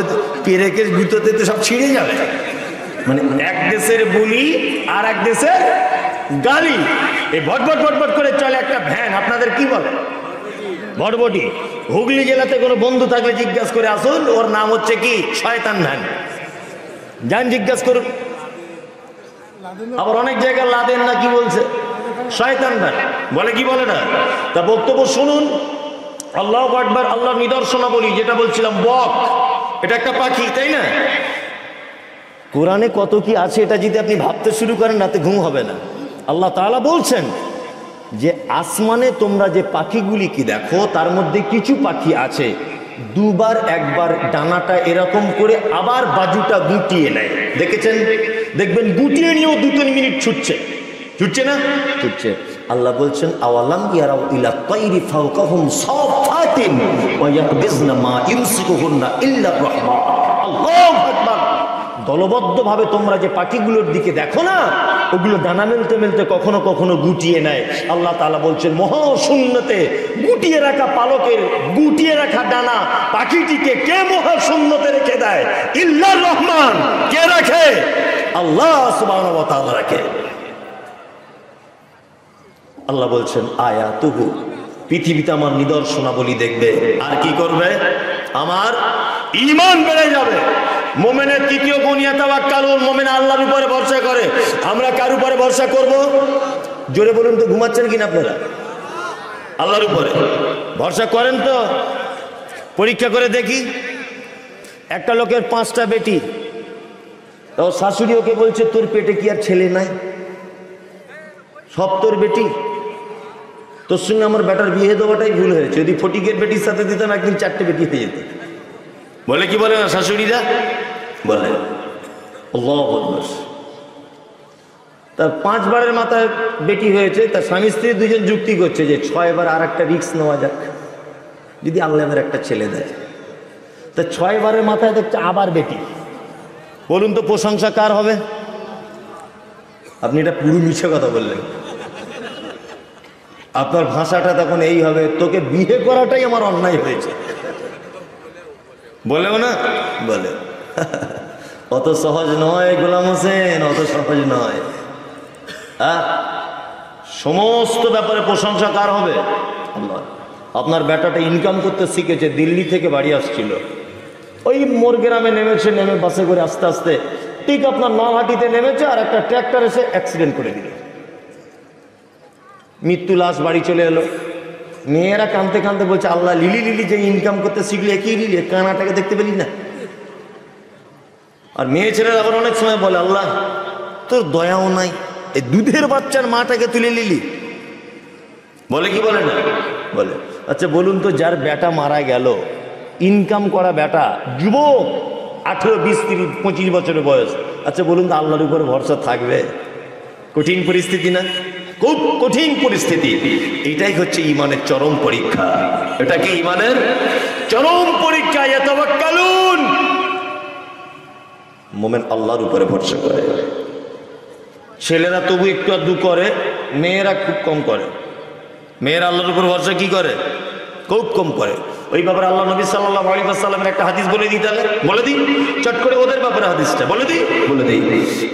পেরেকের জুতোতে তো সব ছিঁড়ে যাবে। মানে এক দেশের বলি আর এক দেশের গালি, এই ভটভট ভটভট করে চলে একটা ভ্যান। আপনাদের কি বলে? ভটভটি। হুগলি জেলাতে কোনো বন্ধু থাকলে জিজ্ঞাসা করে আসুন, ওর নাম হচ্ছে কি? শয়তান ভ্যান। যান জিজ্ঞাসা করুন। আবার অনেক জায়গায় লাদেন না কি বলছে, শয়তান ভ্যান বলে, কি বলে না? তা বক্তব্য শুনুন। আল্লাহু আকবার। আল্লাহ নিদর্শনা বলি, যেটা বলছিলাম বক, এটা একটা পাখি, তাই না? কোরআনে কত কি আছে, এটা যদি আপনি ভাবতে শুরু করেন রাতে ঘুম হবে না। আল্লাহ তাআলা বলছেন যে আসমানে তোমরা যে পাখিগুলি কি দেখো, তার মধ্যে কিছু পাখি আছে দুবার একবার ডানাটা এরকম করে আবার বাজুটা গুটিয়ে নেয়। দেখেছেন? দেখবেন গুটিয়ে নিয়েও 2-3 মিনিট ছুটছে না? ছুটছে। আল্লাহ বলছেন আওয়ালাম ইয়ারাউ ইলা তায়রি ফাওকাহুম সাফাতিন ওয়া ইয়াকবিজনা মা ইমসিকুহুন্না ইল্লার রহমান। আল্লাহু আকবার। দলবদ্ধভাবে তোমরা যে পাখিগুলোর দিকে দেখো না, ওগুলো ডানা মেলতে মেলতে কখনো কখনো গুটিয়ে নেয়। আল্লাহ তাআলা বলছেন মহাশূন্যতে গুটিয়ে রাখা পালকের গুটিয়ে রাখা ডানা পাখিটিকে কে মহাশূন্যতে রেখে দেয়? ইল্লার রহমান। কে রাখে? আল্লাহ সুবহানাহু ওয়া তাআলা রাখে। আল্লাহ বলছেন আয়াতুহু, পৃথিবীতে আমার নিদর্শনাবলী দেখবে, আর কি করবে? আমার ঈমান বেড়ে যাবে। মুমিনের তৃতীয় গুণ ইয়াতাওয়াক্কালুন, মুমিন আল্লাহর উপরে ভরসা করে। আমরা কার উপরে ভরসা করব? জোরে বলুন তো, ঘুমাচ্ছেন কিনা আপনারা? আল্লাহর উপরে ভরসা করেন তো? পরীক্ষা করে দেখি। একটা লোকের 5টা বেটি, তো শাশুড়ি ওকে বলছে তোর পেটে কি আর ছেলে নাই? সব তোর বেটি, তোর সঙ্গে আমার বেটার বিয়ে দেওয়াটাই ভুল হয়েছে। যদি ফটিকের বেটির সাথে দিতাম একদিন 4টে বেটি হয়ে যেত। বলে কি বলে না শাশুড়িরা? বলে। আল্লাহু আকবার। তার 5 বারের মাথায় বেটি হয়েছে, তার স্বামী স্ত্রী দুজন যুক্তি করছে যে 6 বার আর একটা রিস্ক নেওয়া যাক, যদি আল্লাহ আমার একটা ছেলে দেয়। তা 6 বারের মাথায় দেখছে আবার বেটি। বলুন তো প্রশংসা কার হবে? আপনি এটা পুরো মিছে কথা বললেন। আপনার ভাষাটা তখন এই হবে, তোকে বিয়ে করাটাই আমার অন্যায় হয়েছে। বলেও না? বলে। অত সহজ নয় গোলাম হোসেন, অত সহজ নয়। সমস্ত ব্যাপারে প্রশংসা কার হবে? আল্লাহ। আপনার বেটাটা ইনকাম করতে শিখেছে, দিল্লি থেকে বাড়ি আসছিল, ওই মোর গ্রামে নেমেছে, নেমে বাসে করে আস্তে আস্তে ঠিক আপনার নলহাটিতে নেমেছে, আর একটা ট্র্যাক্টর এসে অ্যাক্সিডেন্ট করে দিল, মৃত্যু লাশ বাড়ি চলে এলো। মেয়েরা কাঁদতে কাঁদতে বলছে আল্লাহ, লিলি লিলি যে ইনকাম করতে শিখলি, একই লিলি, কানাটাকে দেখতে পেলি না? আর মেয়ে ছেলেরা আবার অনেক সময় বলে আল্লাহ তোর দয়াও নাই, এই দুধের বাচ্চার মাটাকে তুলে নিলি। বলে কি বলে না? বলে। আচ্ছা বলুন তো, যার বেটা মারা গেল, ইনকাম করা বেটা, যুবক, 18, 20, 30, 25 বছরের বয়স, আচ্ছা বলুন তো আল্লাহর উপরে ভরসা থাকবে? কঠিন পরিস্থিতি না? খুব কঠিন পরিস্থিতি। এটাই হচ্ছে ঈমানের চরম পরীক্ষা। এটা কি ঈমানের চরম পরীক্ষা? ইয়াতাওয়াক্কালুন, মুমিন আল্লাহর উপরে ভরসা করে। ছেলেরা তবু একটু আধটু করে, মেয়েরা খুব কম করে। মেয়েরা আল্লাহর উপর ভরসা কি করে? খুব কম করে। ওই ব্যাপারে আল্লাহ নবী সাল্লাল্লাহু আলাইহি ওয়াসাল্লামের একটা হাদিস বলে দিই, তাহলে বলে দিই চট করে ওদের ব্যাপারে হাদিসটা বলে দিই।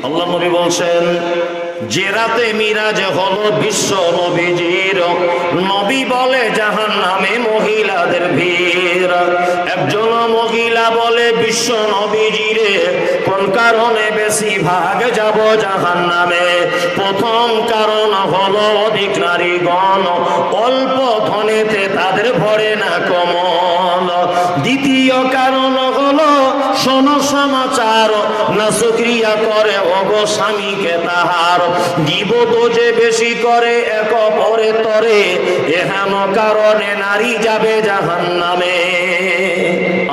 আল্লাহ নবী বলছেন, যে রাতে মিরাজ হলো বিশ্ব নবীজির, নবী বলে জাহান্নামে মহিলাদের ভিড়। একজন মহিলা বলে, বিশ্ব নবীজিরে কোন কারণে বেশি ভাগ যাব জাহান্নামে? প্রথম কারণ হলো অধিক নারীগণ, অল্প ধনেতে তাদের ভরে না কমল। দ্বিতীয় কারণ হলো শোনো সমাচার, না শুকরিয়া করে ওগো স্বামীকে তাহার। গীবত যে বেশি করে এক অপরে তরে, এহেন কারণে নারী যাবে জাহান্নামে।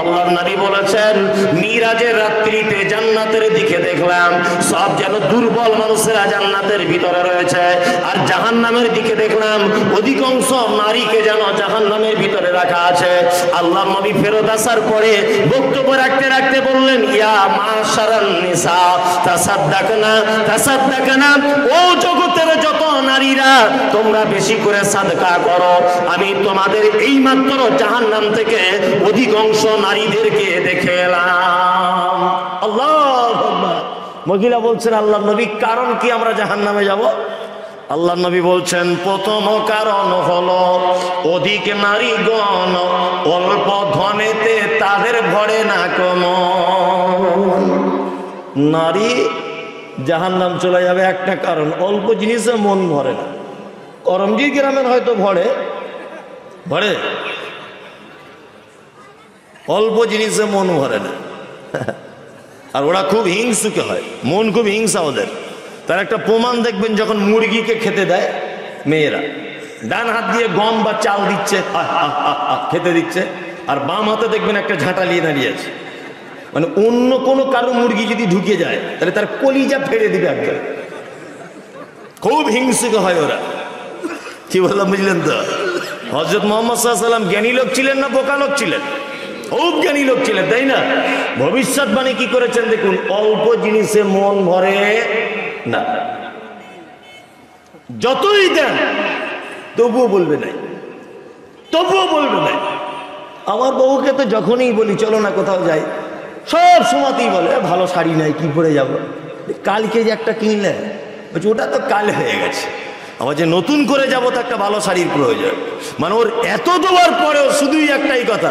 আল্লাহর নবী বলেছেন, মিরাজের রাত্রিতে জান্নাতের দিকে দেখলাম সব যেন দুর্বল মানুষেরা জান্নাতের ভিতরে রয়েছে, আর জাহান্নামের দিকে দেখলাম অধিকাংশ নারীকে যেন জাহান্নামের ভিতরে রাখা আছে। আল্লাহর নবী ফেরত আসার পরে বক্তব্য রাখতে বললেন, ইয়া মাশারান নিসা তাসাদ্দাকনা, ও জগতের যত নারীরা, তোমরা বেশি করে সাদকা করো। আমি তোমাদের এই মাত্র জাহান্নাম থেকে অধিকাংশ নারীদেরকে দেখে এলাম। আল্লাহু আকবার। মহিলা বলছেন, আল্লাহর নবী কারণ কি আমরা জাহান্নামে যাব? আল্লাহর নবী বলছেন, প্রথম কারণ হলো অধিক নারীগণ, অল্প ধনেতে তাদের ভরে না কমল। নারী জাহান্নাম চলে যাবে একটা কারণ, অল্প জিনিসে মন ভরে না। করমজি গ্রামের হয়তো ভরে, অল্প জিনিসে মন ভরে না। আর ওরা খুব হিংসুকে হয়, মন খুব হিংসা ওদের। তার একটা প্রমাণ দেখবেন, যখন মুরগিকে খেতে দেয় মেয়েরা, ডান হাত দিয়ে গম বা চাল দিচ্ছে, খেতে দিচ্ছে, আর বাম হাতে দেখবেন একটা ঝাঁটা নিয়ে দাঁড়িয়ে আছে। মানে অন্য কোনো কারো মুরগি যদি ঢুকে যায় তাহলে তার কলিজা ফেড়ে দিবে একদম। খুব হিংসুকে হয় ওরা। কি বললাম বুঝলেন তো? হযরত মুহাম্মদ সাল্লাল্লাহু আলাইহি ওয়াসাল্লাম জ্ঞানী লোক ছিলেন না বোকা লোক ছিলেন? খুব জ্ঞানী লোক ছিলেন, তাই না? ভবিষ্যৎবাণী কি করেছেন দেখুন, অল্প জিনিসে মন ভরে না, যতই দেন তবুও বলবে না। আমার বউকে তো যখনই বলি চলো না কোথাও যাই, সব সময়তেই বলে ভালো শাড়ি নাই, কি পরে যাব? কালকে যে একটা কিনলে, বলছি ওটা তো কাল হয়ে গেছে, আবার যে নতুন করে যাব তো একটা ভালো শাড়ির প্রয়োজন। মানে ওর এত দেওয়ার পরেও শুধুই একটাই কথা,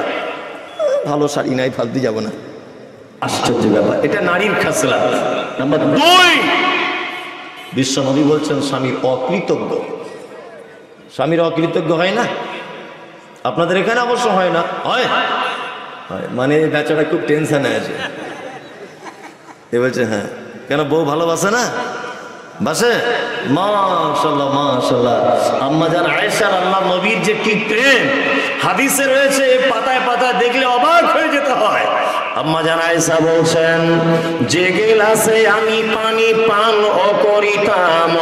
ভালো শাড়ি নাই, ফালতু যাব না। আশ্চর্য ব্যাপার, এটা নারীর খাসলাত। নাম্বার 2, বিশ্বনবী বলছেন স্বামীর অকৃতজ্ঞ। স্বামীর অকৃতজ্ঞ হয় না? আপনাদের এখানে অবশ্য হয় না? হয়। মানে বেচারা খুব টেনশনে আছে। এ বলছে হ্যাঁ, কেন বউ ভালোবাসে না? বাসে? মাশাআল্লাহ মাশাআল্লাহ। আম্মা জান আয়েশার আল্লাহ নবীর যে কি প্রেম হাদিসে রয়েছে, পাতায় পাতায় দেখলে অবাক হয়ে যেতে হয়। আম্মা জান আয়েশা বলছেন, যে গেলাসে আমি পানি পান করিতাম,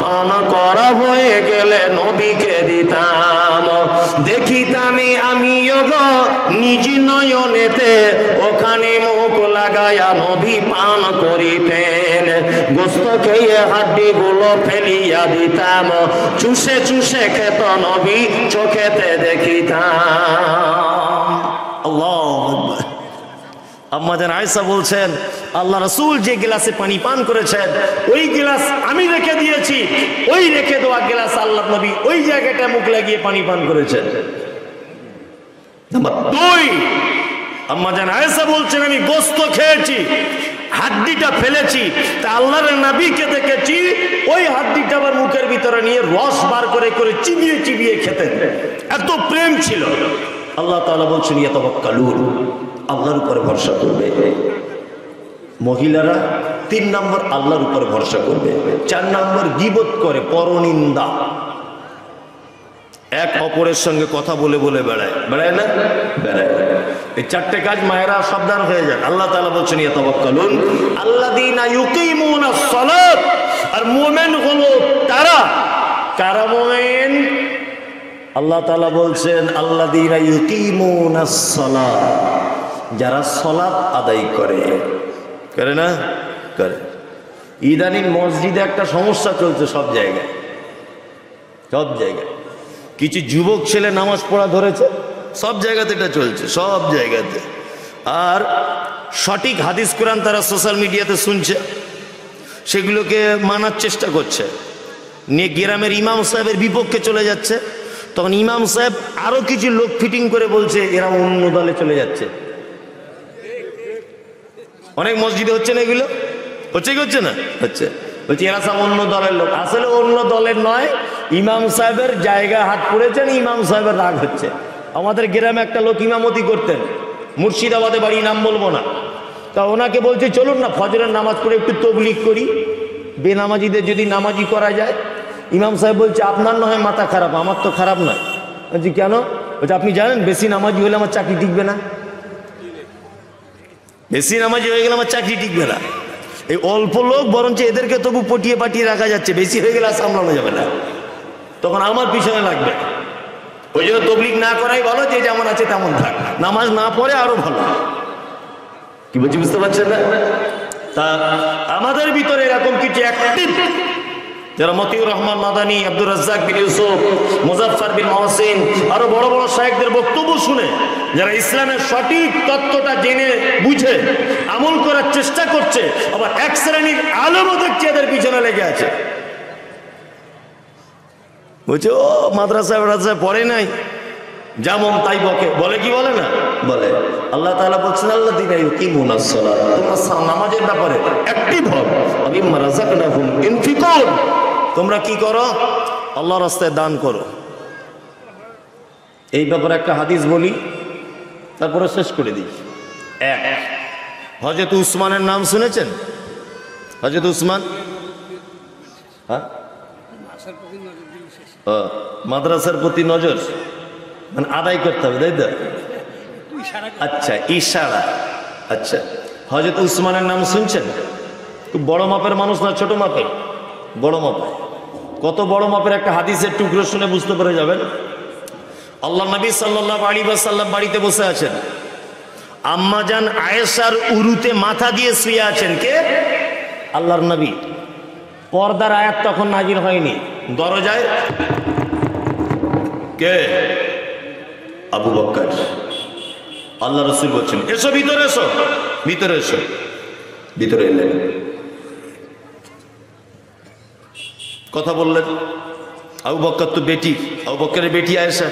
পান করা হয়ে গেলে নবীকে দিতাম। দেখিতাম আমি নিজ নয়নেতে, ওখানে মুখ লাগায়া নবী পান করিতেন। গোস্ত খেয়ে হাড্ডি গুলো ফেলিয়া দিতাম, চুষে চুষে খেত নবী, চোখেতে দেখিতাম। আল্লাহু আকবার। আম্মা জান আয়েশা বলছেন, আল্লাহ রাসূল যে গ্লাসে পানি পান করেছেন, ওই গ্লাস আমি রেখে দিয়েছি, ওই রেখে দেওয়া গ্লাস আল্লাহ নবী ওই জায়গাটা মুখ লাগিয়ে পানি পান করেছেন। নাম্বার 2, আম্মা জান আয়েশা বলছেন, আমি গোশত খেয়েছি, হাড্ডিটা ফেলেছি, তা আল্লাহর নবীকে দেখেছি ওই হাড্ডিটা আবার মুখের ভিতরে নিয়ে রস বার করে করে চিবিয়ে চিবিয়ে খেতেন। এত প্রেম ছিল। আল্লাহ তাআলা বলছেন, ইয়াতাওয়াক্কালুন, আল্লাহর উপরে ভরসা করবে। মহিলারা 3 নম্বর আল্লাহর উপরে ভরসা করবে। 4 নম্বর গীবত করে, পরনিন্দা। এক অপরের সঙ্গে কথা বলে বলে বেড়ায়, বেড়ায় না? বেড়ায়। এই চারটে কাজ মায়েরা সাবধান হয়ে যান। আল্লাহ তাআলা বলছেন ইয়াতাওয়াক্কালুন আল্লাযীনা ইউকিমুনাস সালাত, আর মুমিন হলো তারা। কারা মুমিন? আল্লাহ তাআলা বলছেন আল্লাযীনা ইউকিমুনাস সালাত, যারা সালাত আদায় করে। করে না? করে। ইদানিং মসজিদে একটা সমস্যা চলছে সব জায়গায়, সব জায়গায়। কিছু যুবক ছেলে নামাজ পড়া ধরেছে, সব জায়গাতে এটা চলছে, সব জায়গাতে। আর সঠিক হাদিস কোরআন তারা সোশ্যাল মিডিয়াতে শুনছে, সেগুলোকে মানার চেষ্টা করছে, নিয়ে গ্রামের ইমাম সাহেবের বিপক্ষে চলে যাচ্ছে। তখন ইমাম সাহেব আরো কিছু লোক ফিটিং করে বলছে এরা অন্য দলে চলে যাচ্ছে। অনেক মসজিদে হচ্ছে না এগুলো? হচ্ছে কি হচ্ছে না? হচ্ছে। বলছি এরা সব অন্য দলের লোক। আসলে অন্য দলের নয়, ইমাম সাহেবের জায়গায় হাত পড়েছেন, ইমাম সাহেবের রাগ হচ্ছে। আমাদের গ্রামে একটা লোক ইমামতি করতেন, মুর্শিদাবাদে বাড়ি, নাম বলবো না। তা ওনাকে বলছে চলুন না ফজরের নামাজ পড়ে একটু তবলিগ করি, বেনামাজিদের যদি নামাজি করা যায়। ইমাম সাহেব বলছে আপনার না হয় মাথা খারাপ, আমার তো খারাপ নয়। বলছি কেন? বলছে আপনি জানেন বেশি নামাজি হলে আমার চাকরি টিকবে না, বেশি নামাজি হয়ে গেলে আমার চাকরি টিকবে না। এই অল্প লোক বরঞ্চ এদেরকে তবু পটিয়ে পাটিয়ে রাখা যাচ্ছে, বেশি হয়ে গেলে আর সামলানো যাবে না, তখন আমার পিছনে লাগবে। ওই জন্য তবলিগ না করাই ভালো, যে যেমন আছে তেমন থাক, নামাজ না পড়ে আরো ভালো। কি বলছি বুঝতে পারছেন না? তা আমাদের ভিতরে এরকম কিছু অ্যাক্টিভ যারা মতিউর রহমান মাদানী, আব্দুর রাজ্জাক বিন ইউসুফ, মুজাফফর বিন মহসিন, আরো বড় বড় শায়েখদের বক্তব্য শুনে যারা ইসলামের সঠিক তত্ত্বটা জেনে বুঝে আমল করার চেষ্টা করছে, আবার এক শ্রেণীর আলেমও দেখছে এদের পিছনে লেগে আছে। বলছে ও মাদ্রাসায় পড়ে নাই, যেমন তাই বকে, বলে কি বলে না? বলে। আল্লাহ তাআলা বলছেন আল্লাযীনা ইউকিমুনাস সালাত, তোমরা নামাজের ব্যাপারে অ্যাক্টিভ হও, মিম্মা রাযাকনাহুম ইনফিকুন, তোমরা কি করো? আল্লাহর রাস্তায় দান করো। এই ব্যাপারে একটা হাদিস বলি, তারপরে শেষ করে দিই। এক, হযরত উসমানের নাম শুনেছেন? হযরত উসমান, হ্যাঁ, মাদ্রাসার প্রতি নজর, মানে আদায় করতে হবে, তাই তো? আচ্ছা, ইশারা। আচ্ছা, হযরত উসমানের নাম শুনছেন? খুব বড় মাপের মানুষ না, ছোট মাপের? বড় মাপের। কত বড় মাপের একটা হাদিসের টুকরো শুনে বুঝতে পেরে যাবেন। আল্লাহ নবী সাল্লাল্লাহু আলাইহি ওয়াসাল্লাম বাড়িতে বসে আছেন, আম্মাজান আয়েশার উরুতে মাথা দিয়ে শুয়ে আছেন। কে? আল্লাহর নবী। পর্দার আয়াত তখন নাজিল হয়নি। দরজায় কে? আবু বকর। আল্লাহ রাসূল বলছেন এসো ভিতরে, এসো ভিতরে, এসো ভিতরে। এলেন, কথা বললেন। আবু বকর তো বেটি, আবু বকরের বেটি আয়েশা,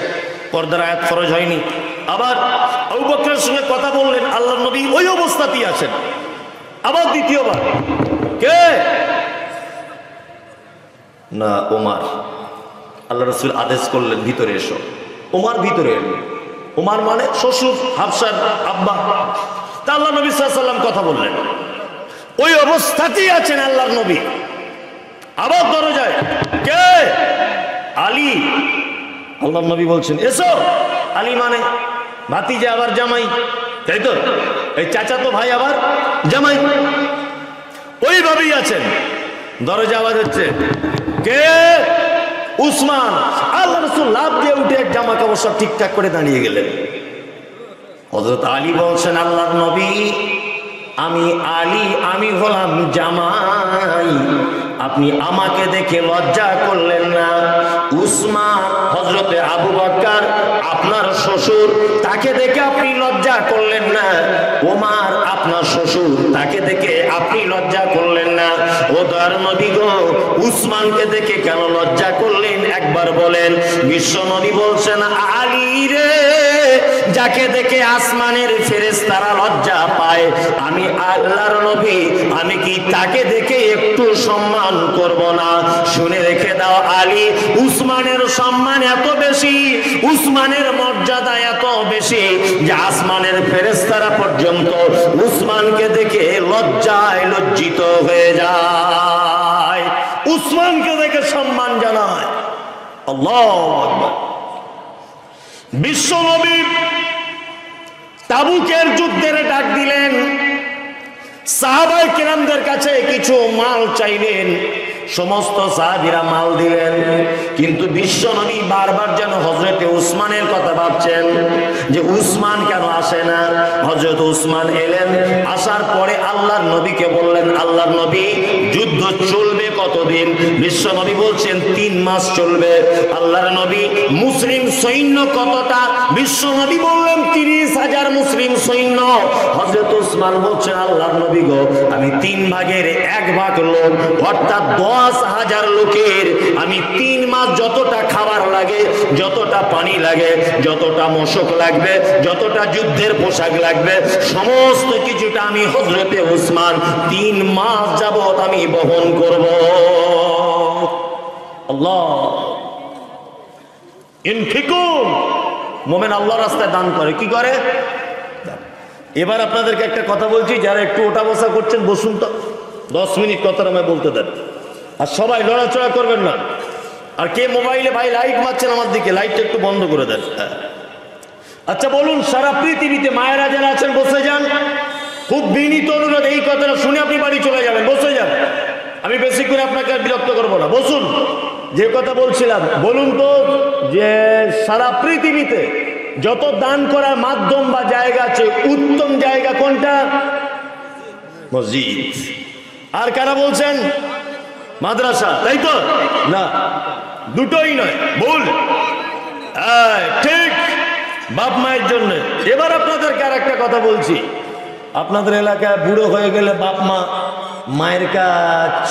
পর্দার আয়াত ফরজ হয়নি। আবার আবু বকরের সঙ্গে কথা বললেন, আল্লাহর নবী ওই অবস্থাতেই আছেন। আবার দ্বিতীয়বার কে? না, ওমর। আল্লাহ রাসূল আদেশ করলেন ভিতরে এসো। ওমর ভিতরে এলেন। ওমর মানে শ্বশুর, হাফসার আব্বা। তা আল্লাহ নবী সাল্লাল্লাহু আলাইহি ওয়াসাল্লাম কথা বললেন, ওই অবস্থাতেই আছেন আল্লাহর নবী। আবার দরজায় কে? আলী। আল্লাহর নবী বলছেন এসো। আলী মানে ভাতিজা, আবার জামাই, তাই তো? এই চাচাতো ভাই আবার জামাই, ওইভাবেই আছেন। দরজা আওয়াজ হচ্ছে কে? উসমান। আল্লাহ রাসূল লাফ দিয়ে উঠে এক জামা কাপড় সব ঠিকঠাক করে দাঁড়িয়ে গেলেন। হযরত আলী বলছেন আল্লাহর নবী, আমি আলী, আমি হলাম জামাই, আপনি আমাকে দেখে লজ্জা করলেন না। উসমান, হযরতে আবু বকর আপনার শ্বশুর, তাকে দেখে আপনি লজ্জা করলেন না। ওমর আপনার শ্বশুর, তাকে দেখে আপনি লজ্জা করলেন না। ও দয়ার নবী গো, উসমানকে দেখে কেন লজ্জা করলেন একবার বলেন। বিশ্ব নবী বলছেন আলী রে, যাকে দেখে আসমানের ফেরেশতারা লজ্জা পায়, আমি আল্লাহর নবী, আমি কি তাকে দেখে একটু সম্মান করব না? শুনে রেখে দাও আলী, উসমানের সম্মান এত বেশি, উসমানের মর্যাদা এত বেশি যে আসমানের ফেরেশতারা পর্যন্ত উসমানকে দেখে লজ্জায় লজ্জিত হয়ে যায়, উসমানকে দেখে সম্মান জানায়। আল্লাহু আকবার। বিশ্ব নবী তাবুকের যুদ্ধের ডাক দিলেন, সাহাবায়ে কিরামদের কাছে কিছু মাল চাইলেন, সমস্ত সাহাবীরা মাল দিলেন, কিন্তু বিশ্ব নবী বারবার যেন হযরতে উসমানের কথা ভাবছেন যে উসমান কেন আসে না। হযরত উসমান এলেন, আসার পরে আল্লাহর নবীকে বললেন, আল্লাহর নবী যুদ্ধ চলবে কতদিন? বিশ্ব নবী বলছেন 3 মাস চলবে। আল্লাহর নবী মুসলিম সৈন্য কতটা? বিশ্ব নবী বললেন 30,000 মুসলিম সৈন্য। হযরত উসমান বলছেন, আল্লাহর নবী গো, আমি 3 ভাগের 1 ভাগ লোক, অর্থাৎ 10,000 লোকের আমি 3 মাস যতটা খাবার লাগে, যতটা পানি লাগে, যতটা মশক লাগবে, যতটা যুদ্ধের পোশাক লাগবে, সমস্ত কিছুটা আমি হযরতে উসমান 3 মাস যাবত আমি বহন করব। আল্লাহ ইনফিকুন, মুমিন আল্লাহর রাস্তায় দান করে। কি করে? এবার আপনাদেরকে একটা কথা বলছি, যারা একটু ওঠা বসা করছেন বসুন তো, 10 মিনিট কথাটা আমায় বলতে দেন। আর সবাই লড়াচড়া করবেন না। আর কে মোবাইলে ভাই লাইট মারছেন আমার দিকে, লাইটটা একটু বন্ধ করে দেন। আচ্ছা বলুন, সারা পৃথিবীতে মায়েরা যারা আছেন বসে যান। খুব বিনীত অনুরোধ, এই কথাটা শুনে আপনি বাড়ি চলে যাবেন, বসে যান। আমি বেশি করে আপনাকে আর বিরক্ত করবো না, বসুন। যে কথা বলছিলাম, বলুন তো যে সারা পৃথিবীতে যত দান করার মাধ্যম বা জায়গা আছে, উত্তম জায়গা কোনটা? মসজিদ। আর কারা বলছেন? মাদ্রাসা, তাই তো? না, দুটোই নয়, ভুল। ঠিক, বাপ মায়ের জন্য। এবার আপনাদেরকে আর একটা কথা বলছি, আপনাদের এলাকায় বুড়ো হয়ে গেলে বাপ মা মায়ের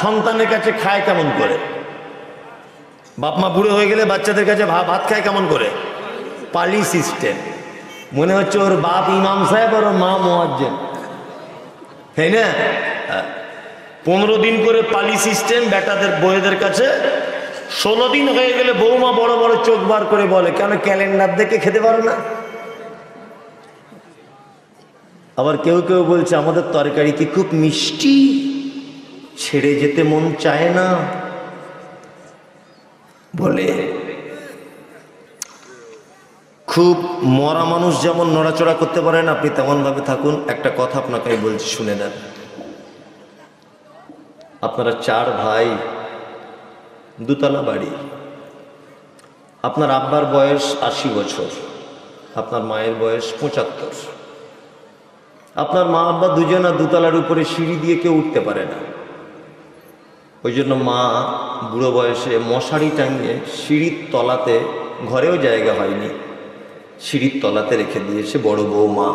সন্তানের কাছে খায় কেমন করে? বাপ মা বুড়ো হয়ে গেলে বাচ্চাদের কাছে ভাত খায় কেমন করে? পালি সিস্টেম। মনে হচ্ছে ওর বাপ ইমাম সাহেব আর ওর মা মুয়াজ্জিন, তাই না? 15 দিন করে পালি সিস্টেম বেটাদের বউদের কাছে। 16 দিন হয়ে গেলে বৌমা বড় বড় চোখ বার করে বলে, কেন ক্যালেন্ডার দেখে খেতে পারো না? আবার কেউ কেউ বলছে, আমাদের তরকারি কি খুব মিষ্টি, ছেড়ে যেতে মন চায় না বলে। খুব মরা মানুষ যেমন নড়াচড়া করতে পারেন, আপনি তেমন ভাবে থাকুন। একটা কথা আপনাকে বলছি, শুনে নেন। আপনারা 4 ভাই, 2 তলা বাড়ি। আপনার আব্বার বয়স 80 বছর, আপনার মায়ের বয়স 75। আপনার মা আব্বা দুজনা 2 তলার উপরে সিঁড়ি দিয়ে কেউ উঠতে পারে না। ওই জন্য মা বুড়ো বয়সে মশারি টাঙিয়ে সিঁড়ির তলাতে, ঘরেও জায়গা হয়নি, সিঁড়ির তলাতে রেখে দিয়েছে বড় বৌমা।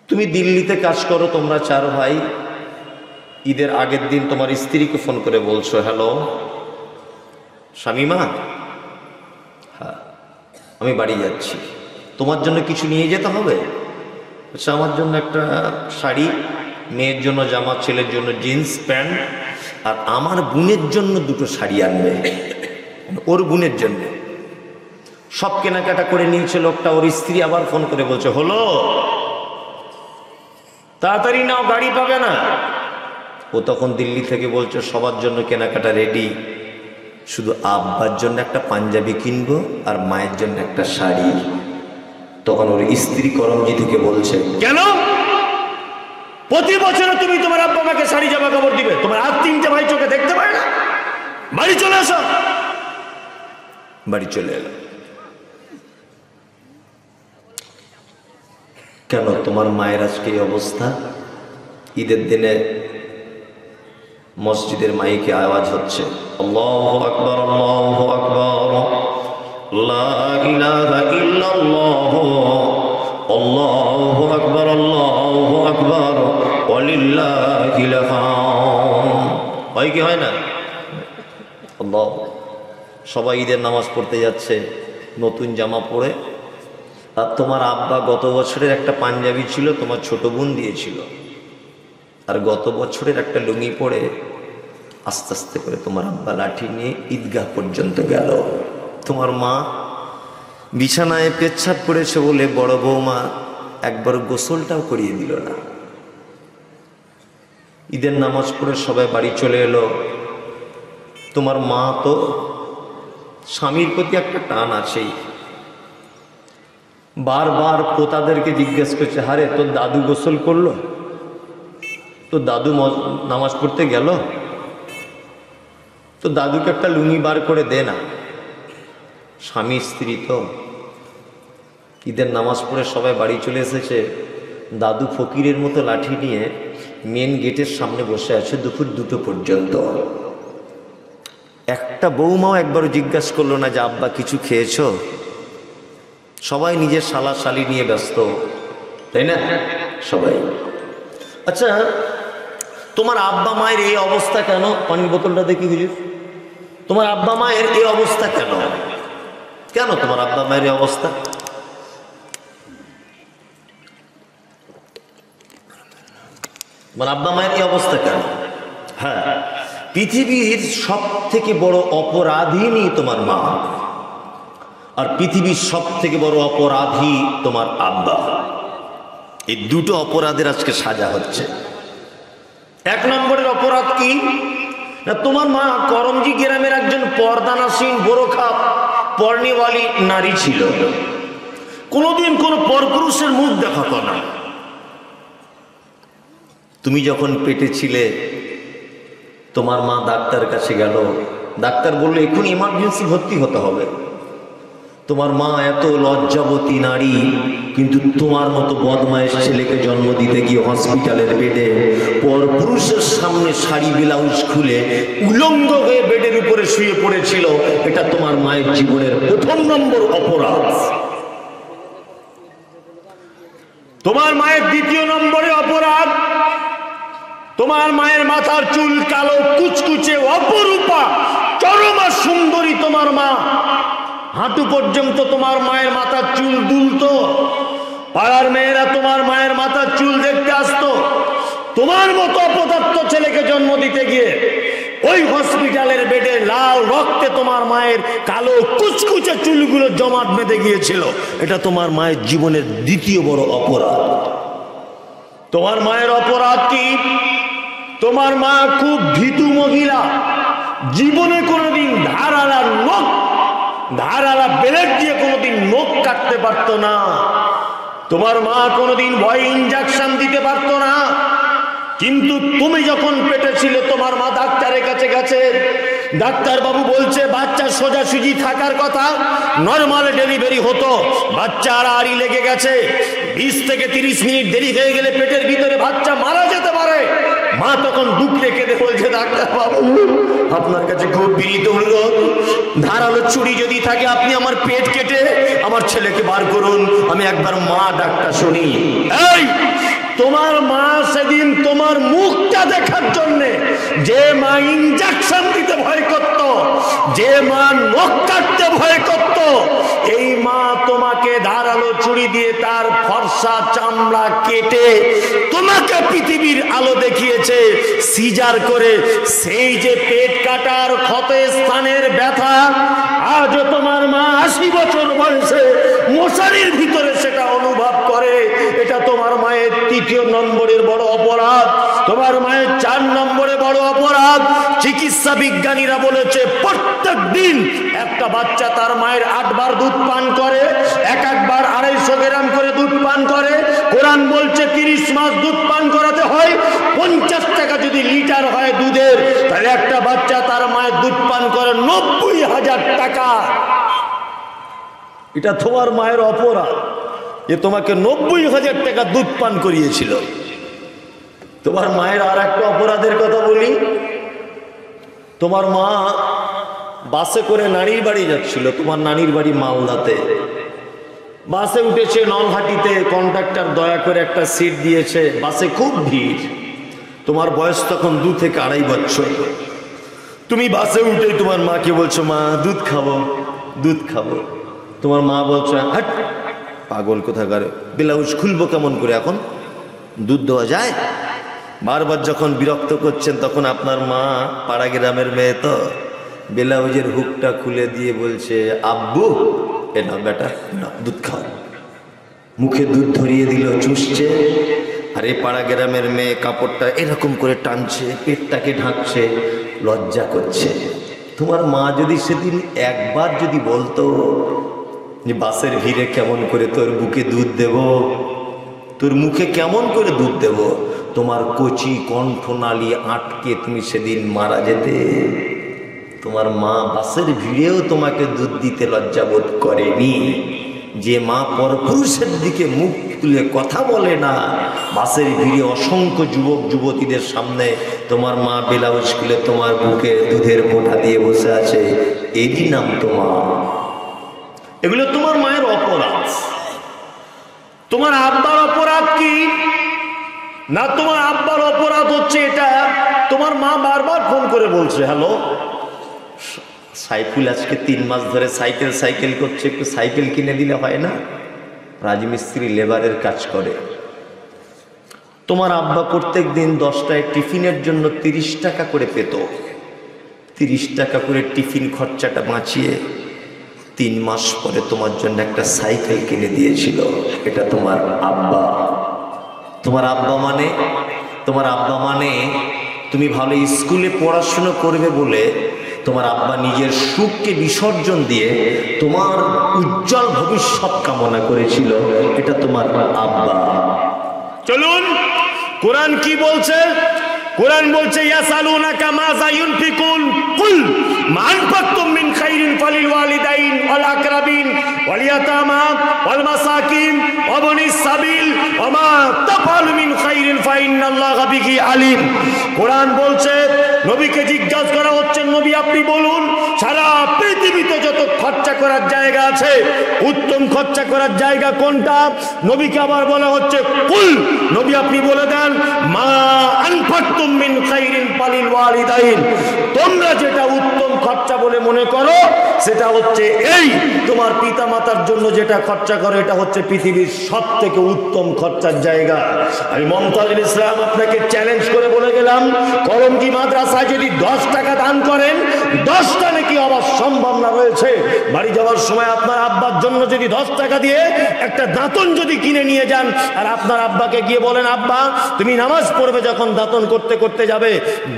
তুমি দিল্লিতে কাজ করো, তোমরা 4 ভাই। ঈদের আগের দিন তোমার স্ত্রীকে ফোন করে বলছো, হ্যালো শামিমা, হ্যাঁ আমি বাড়ি যাচ্ছি, তোমার জন্য কিছু নিয়ে যেতে হবে? আচ্ছা, আমার জন্য একটা শাড়ি, মেয়ের জন্য জামা, ছেলের জন্য জিন্স প্যান্ট, আর আমার বোনের জন্য 2টো শাড়ি আনবে, ওর বোনের জন্য। সব কেনাকাটা করে নিয়েছে লোকটা। ওর স্ত্রী আবার ফোন করে বলছে, হলো তাড়াতাড়ি নাও, গাড়ি পাবে না। ও তখন দিল্লি থেকে বলছে, সবার জন্য কেনাকাটা রেডি, শুধু আব্বার জন্য একটা পাঞ্জাবি কিনবো আর মায়ের জন্য একটা শাড়ি। তখন ওর স্ত্রী করমজি থেকে বলছে, কেন প্রতি বছর তুমি তোমার আব্বা মাকে শাড়ি জামা কাপড় দিবে? তোমার আর 3টে ভাই চোখে দেখতে পারে না? বাড়ি চলে আসো। বাড়ি চলে এলো। কেন তোমার মায়ের আজকে এই অবস্থা? ঈদের দিনে মসজিদের মাইকে আওয়াজ হচ্ছে, আল্লাহু আকবার, আল্লাহু আকবার, লা ইলাহা ইল্লাল্লাহ, আল্লাহু আকবার, আল্লাহু আকবার, ওয়ালিল্লাহিল হামদ। হয় কি হয় না? আল্লাহ। সবাই ঈদের নামাজ পড়তে যাচ্ছে নতুন জামা পরে। আর তোমার আব্বা গত বছরের একটা পাঞ্জাবি ছিল, তোমার ছোট বোন দিয়েছিল, আর গত বছরের একটা লুঙ্গি পরে আস্তে আস্তে করে তোমার আব্বা লাঠি নিয়ে ঈদগাহ পর্যন্ত গেল। তোমার মা বিছানায় পেচ্ছাপ করেছে বলে বড় বৌমা একবার গোসলটাও করিয়ে দিল না। ঈদের নামাজ পড়ে সবাই বাড়ি চলে এলো। তোমার মা তো স্বামীর প্রতি একটা টান আছেই। বারবার পোতাদেরকে জিজ্ঞেস করছে, হারে তোর দাদু গোসল করলো, তোর দাদু নামাজ পড়তে গেল, তো দাদুকে একটা লুঙ্গি বার করে দে না। স্বামী স্ত্রী তো ঈদের নামাজ পড়ে সবাই বাড়ি চলে এসেছে, দাদু ফকিরের মতো লাঠি নিয়ে মেন গেটের সামনে বসে আছে দুপুর 2টো পর্যন্ত। একটা বৌমাও একবারও জিজ্ঞাসা করলো না যে আব্বা কিছু খেয়েছো? সবাই নিজের শালা শালি নিয়ে ব্যস্ত, তাই না সবাই? আচ্ছা, তোমার আব্বা মায়ের এই অবস্থা কেন? পানির বোতলটা দেখি হুজুর, তোমার আব্বা মায়ের এই অবস্থা কেন? কেন তোমার আব্বা মায়ের এই অবস্থা? তোমার আব্বা মায়ের এই অবস্থা কেন? হ্যাঁ, পৃথিবীর সব থেকে বড় অপরাধী তোমার মা, আর পৃথিবীর সব থেকে বড় অপরাধী তোমার আব্বা। এই দুটো অপরাধের আজকে সাজা হচ্ছে। 1 নম্বরের অপরাধ কি না, তোমার মা করমজি গ্রামের একজন পর্দানাসীন বোরখা পর্ণিওয়ালী নারী ছিল। কোনোদিন কোনো পরপুরুষের মুখ দেখাতো না। তুমি যখন পেটে ছিলে, তোমার মা ডাক্তারের কাছে গেল, ডাক্তার বললো এখনই ইমার্জেন্সি ভর্তি হতে হবে। তোমার মা এত লজ্জাবতী নারী, কিন্তু তোমার মতো বদমাইশ ছেলেকে জন্ম দিতে গিয়ে হসপিটালের বেডে পরপুরুষের সামনে শাড়ি ব্লাউজ খুলে উলঙ্গ হয়ে বেডের উপরে শুয়ে পড়েছিল। এটা তোমার মায়ের জীবনের 1 নম্বর অপরাধ। তোমার মায়ের 2 নম্বরে অপরাধ, তোমার মায়ের মাথার চুল কালো কুচকুচে অপরূপা চরমা সুন্দরী তোমার মা। হাঁটু পর্যন্ত তোমার মায়ের মাথার চুল দুলতো। পাড়ার মেয়েরা তোমার মায়ের মাথার চুল দেখতে আসতো। তোমার মতো অপদার্থ ছেলেকে জন্ম দিতে গিয়ে ওই হসপিটালের বেডে লাল রক্তে তোমার মায়ের কালো কুচকুচে চুলগুলো জমাট বেঁধে গিয়েছিল। এটা তোমার মায়ের জীবনের 2 বড় অপরাধ। তোমার মায়ের অপরাধ কি? তোমার মা খুব ভীতু মহিলা, জীবনে কোনোদিন ধারালা ব্লেড দিয়ে কোনোদিন নখ কাটতে পারতো না। তোমার মা কোনোদিন ভয় ইনজেকশন দিতে পারতো না। কিন্তু তুমি যখন পেটে ছিলে, তোমার মা ডাক্তারের কাছে গেছে, ডাক্তার বাবু বলছে বাচ্চা সোজাসুজি থাকার কথা, নরমাল ডেলিভারি হতো, বাচ্চা আড়াআড়ি লেগে গেছে, 20 থেকে 30 মিনিট দেরি হয়ে গেলে পেটের ভিতরে বাচ্চা মারা যেতে পারে। মা তখন বুকলে কেঁদে বলছে, ডাক্তার বাবু আপনার কাছে খুব বিনীত অনুরোধ, ধারালো ছুরি যদি থাকে আপনি আমার পেট কেটে আমার ছেলেকে বার করুন, আমি একবার মা ডাক্তার শুনি। এই তোমার মা সেদিন তোমার মুখটা দেখার জন্য, যে মা ইনজেকশন দিতে ভয় করত, যে মা নখ কাটতে ভয় করত, এই মা তোমাকে ধারালো ছুরি দিয়ে তার ফর্সা চামড়া কেটে তোমাকে পৃথিবীর আলো দেখিয়েছে সিজার করে। সেই যে পেট কাটার ক্ষত স্থানের ব্যথা আজও তোমার মা 80 বছর বয়সে মশারির ভিতরে সেটা অনুভব করে। এটা তোমার মায়ের 3 নম্বরের বড় অপরাধ। তোমার মায়ের 4 নম্বরে বড় অপরাধ, চিকিৎসা বিজ্ঞানীরা বলেছে প্রত্যেক দিন একটা বাচ্চা তার মায়ের 8 বার দুধ পান করে, এক বার 250 গ্রাম করে দুধ পান করে। কোরআন বলছে 30 মাস দুধ পান করাতে হয়। 50 টাকা যদি লিটার হয় দুধের, তাহলে একটা বাচ্চা তার মায়ের দুধ পান করে 90,000 টাকা। এটা তোমার মায়ের অপরাধ, যে তোমাকে 90,000 টাকা দুধ পান করিয়েছিল। তোমার মায়ের আর একটা অপরাধের কথা বলি। তোমার মা বাসে করে নানির বাড়ি যাচ্ছিল, তোমার নানির বাড়ি মালদাতে। বাসে উঠেছে নলহাটিতে, কন্ডাক্টর দয়া করে একটা সিট দিয়েছে, বাসে খুব ভিড়। তোমার বয়স তখন 2 থেকে 2.5 বছর। তুমি বাসে উঠে তোমার মাকে বলছো, মা দুধ খাবো, দুধ খাবো। তোমার মা বলছো, হাট পাগল কোথাকার, ব্লাউজ খুলবো কেমন করে, এখন দুধ দেওয়া যায়? বারবার যখন বিরক্ত করছেন, তখন আপনার মা পাড়া গ্রামের মেয়ে তো ব্লাউজের হুকটা খুলে দিয়ে বলছে, আব্বু এ না বেটা, না দুধ খাও। মুখে দুধ ধরিয়ে দিল, চুষছে। আর এই পাড়া গ্রামের মেয়ে কাপড়টা এরকম করে টানছে, পেটটাকে ঢাকছে, লজ্জা করছে। তোমার মা যদি সেদিন একবার যদি বলতো যে বাসের ভিড়ে কেমন করে তোর বুকে দুধ দেব, তোর মুখে কেমন করে দুধ দেব, তোমার কচি কণ্ঠনালী আটকে তুমি সেদিন মারা যেতে। তোমার মা বাসের ভিড়েও তোমাকে দুধ দিতে লজ্জাবোধ করেনি। যে মা পরপুরুষের দিকে মুখ তুলে কথা বলে না, বাসের ভিড়ে অসংখ্য যুবক যুবতীদের সামনে তোমার মা ব্লাউজ খুলে তোমার বুকে দুধের মোটা দিয়ে বসে আছে, এরই নাম তোমার। এগুলো তোমার মায়ের অপরাধ। তোমার আব্বার অপরাধ কি না? তোমার আব্বার অপরাধ হচ্ছে এটা, তোমার মা বারবার ফোন করে বলছে, হ্যালো সাইফুল আজকে 3 মাস ধরে সাইকেল করছে, একটু সাইকেল কিনে দিলে হয় না? রাজমিস্ত্রি লেবারের কাজ করে। তোমার আব্বা প্রত্যেক দিন 10টায় টিফিনের জন্য 30 টাকা করে পেত। 30 টাকা করে টিফিন খরচাটা বাঁচিয়ে 3 মাস পরে তোমার জন্য একটা সাইকেল কিনে দিয়েছিল। এটা তোমার আব্বা। তোমার আব্বা মানে তুমি ভালো স্কুলে পড়াশুনো করবে বলে তোমার আব্বা নিজের সুখকে বিসর্জন দিয়ে তোমার উজ্জ্বল ভবিষ্যৎ কামনা করেছিল। এটা তোমার আব্বা। চলুন কোরআন কি বলছে? কোরআন বলছে ইয়াসালুনাকা মাযা ইউনফিকুন কুল মা আনফাকতুম মিন খাইরিন ফালিল ওয়ালিদাইন ওয়াল আকরাবিন ওয়াল ইয়াতামা ওয়াল মাসাকিন ওয়া বনিস সাবিল ওয়া মা তাফআলু মিন খাইরিন ফাইন্নাল্লাহা বিহি আলিম। কোরআন বলছে নবীকে জিজ্ঞাসা করা হচ্ছে, নবী আপনি বলুন সারা পৃথিবীতে যত খরচা করার জায়গা আছে উত্তম খরচা করার জায়গা কোনটা? নবীকে আবার বলা হচ্ছে কুল, নবী আপনি বলে দেন মা আনফাকতুম মিন খাইরিন ফালিল ওয়ালিদাইন, তোমরা যেটা উত্তম খরচা বলে মনে করো সেটা হচ্ছে এই তোমার পিতা মাতার জন্য যেটা খরচা করো, এটা হচ্ছে পৃথিবীর সবথেকে উত্তম খরচার জায়গা। আমি মমতাজুল ইসলাম আপনাকে চ্যালেঞ্জ করে বলে গেলাম, করমকি মাদ্রাসায় যদি 10 টাকা দান করেন 10টা নাকি হওয়ার সম্ভাবনা রয়েছে। বাড়ি যাওয়ার সময় আপনার আব্বার জন্য যদি 10 টাকা দিয়ে একটা দাঁতন যদি কিনে নিয়ে যান, আর আপনার আব্বাকে গিয়ে বলেন আব্বা তুমি নামাজ পড়বে যখন দাঁতন করতে করতে যাবে,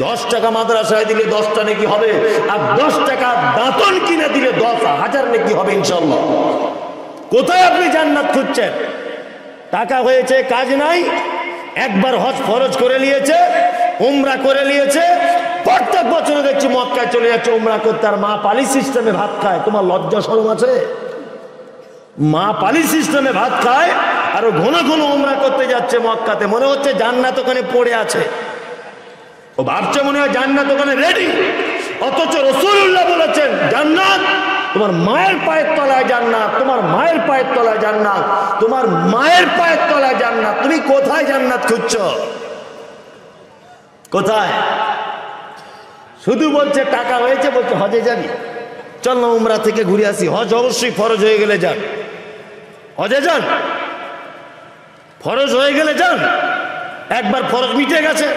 10 টাকা মাদ্রাসায় দিলে 10টা নাকি হবে, আর 10 টাকা দাঁতন কিনে দিলে 10,000 নাকি হবে ইনশাআল্লাহ। কোথায় আপনি জান্নাত খুঁজছেন? টাকা হয়েছে, কাজ নাই, একবার হজ ফরজ করে নিয়েছে, উমরা করে নিয়েছে, প্রত্যেক বছরে দেখছি মক্কায় চলে যাচ্ছে উমরা করতে, আর মা পালি সিস্টেমে ভাত খায়। তোমার লজ্জা শরম আছে? মা পালি সিস্টেমে ভাত খায় আর ঘন ঘন উমরা করতে যাচ্ছে মক্কাতে, মনে হচ্ছে জান্নাত ওখানে পড়ে আছে। ও ভাবছে মনে হয় জান্নাত ওখানে রেডি, অথচ রাসূলুল্লাহ বলেছেন জান্নাত তোমার মায়ের পায়ের তলায় জান্নাত, তোমার মায়ের পায়ের তলায় জান্নাত, তোমার মায়ের পায়ের তলায় জান্নাত। তুমি কোথায় জান্নাত খুঁজছো? কোথায়? শুধু বলছে টাকা হয়েছে, বলছে হজে যাবি, চল না উমরা থেকে ঘুরে আসি। হজ অবশ্যই ফরজ হয়ে গেলে যান, হজে যান, ফরজ হয়ে গেলে যান, একবার ফরজ মিটে গেছে।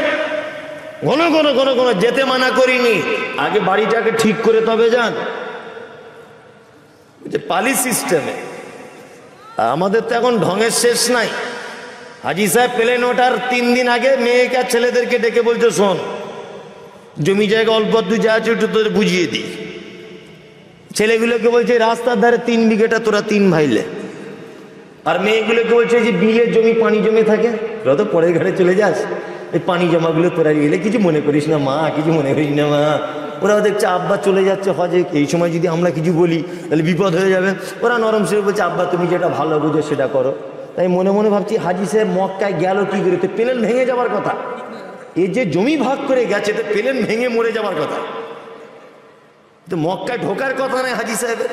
ঘন ঘন ঘন ঘন যেতে মানা করিনি, আগে বাড়িটাকে ঠিক করে তবে যান। পালি সিস্টেমে আমাদের তো এখন ঢঙের শেষ নাই। হাজি সাহেব প্লেন ওঠার 3 দিন আগে মেয়েকে আর ছেলেদেরকে ডেকে বলছে শোন জমি জায়গা অল্প দু যা আছে একটু তোদের বুঝিয়ে দিই। ছেলেগুলোকে বলছে রাস্তার ধারে 3 বিঘেটা তোরা 3 ভাইলে, আর মেয়েগুলোকে বলছে যে বিলের জমি পানি জমে থাকে, তোরা তো পরের ঘাটে চলে যাস, এই পানি জমাগুলো তোরা গেলে কিছু মনে করিস না মা, কিছু মনে করিস না মা। ওরাও দেখছে আব্বা চলে যাচ্ছে হজে, এই সময় যদি আমরা কিছু বলি তাহলে বিপদ হয়ে যাবে। ওরা নরম সুরে বলছে আব্বা তুমি যেটা ভালো বুঝো সেটা করো। তাই মনে মনে ভাবছি হাজি সাহেব মক্কায় গেল কি করে? তো প্লেন ভেঙে যাবার কথা, এই যে জমি ভাগ করে গেছে তো প্লেন ভেঙে মরে যাবার কথা, তো মক্কায় ঢোকার কথা নয় হাজি সাহেবের।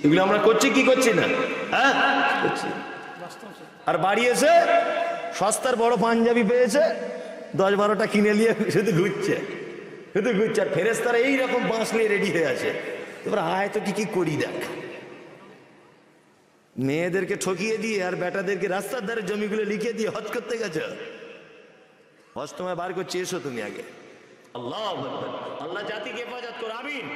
এগুলো আমরা করছি কি করছি না? হ্যাঁ করছি। আর বাড়ি এসে সস্তার বড় পাঞ্জাবি পেয়েছে, 10-12টা কিনে নিয়ে শুধু ঘুরছে, শুধু ঘুরছে। আর ফেরেশতারা এইরকম বাঁশ নিয়ে রেডি হয়ে আছে, এবার আয় তো কি কি করি দেখ। মেয়েদেরকে ঠকিয়ে দিয়ে আর বেটাদেরকে রাস্তার ধারে জমিগুলো লিখে দিয়ে হজ করতে গেছে। হজ তোমায় বার করছে, এসো তুমি আগে। আল্লাহ আল্লাহ জাতিকে হেফাজত করো, আমিন।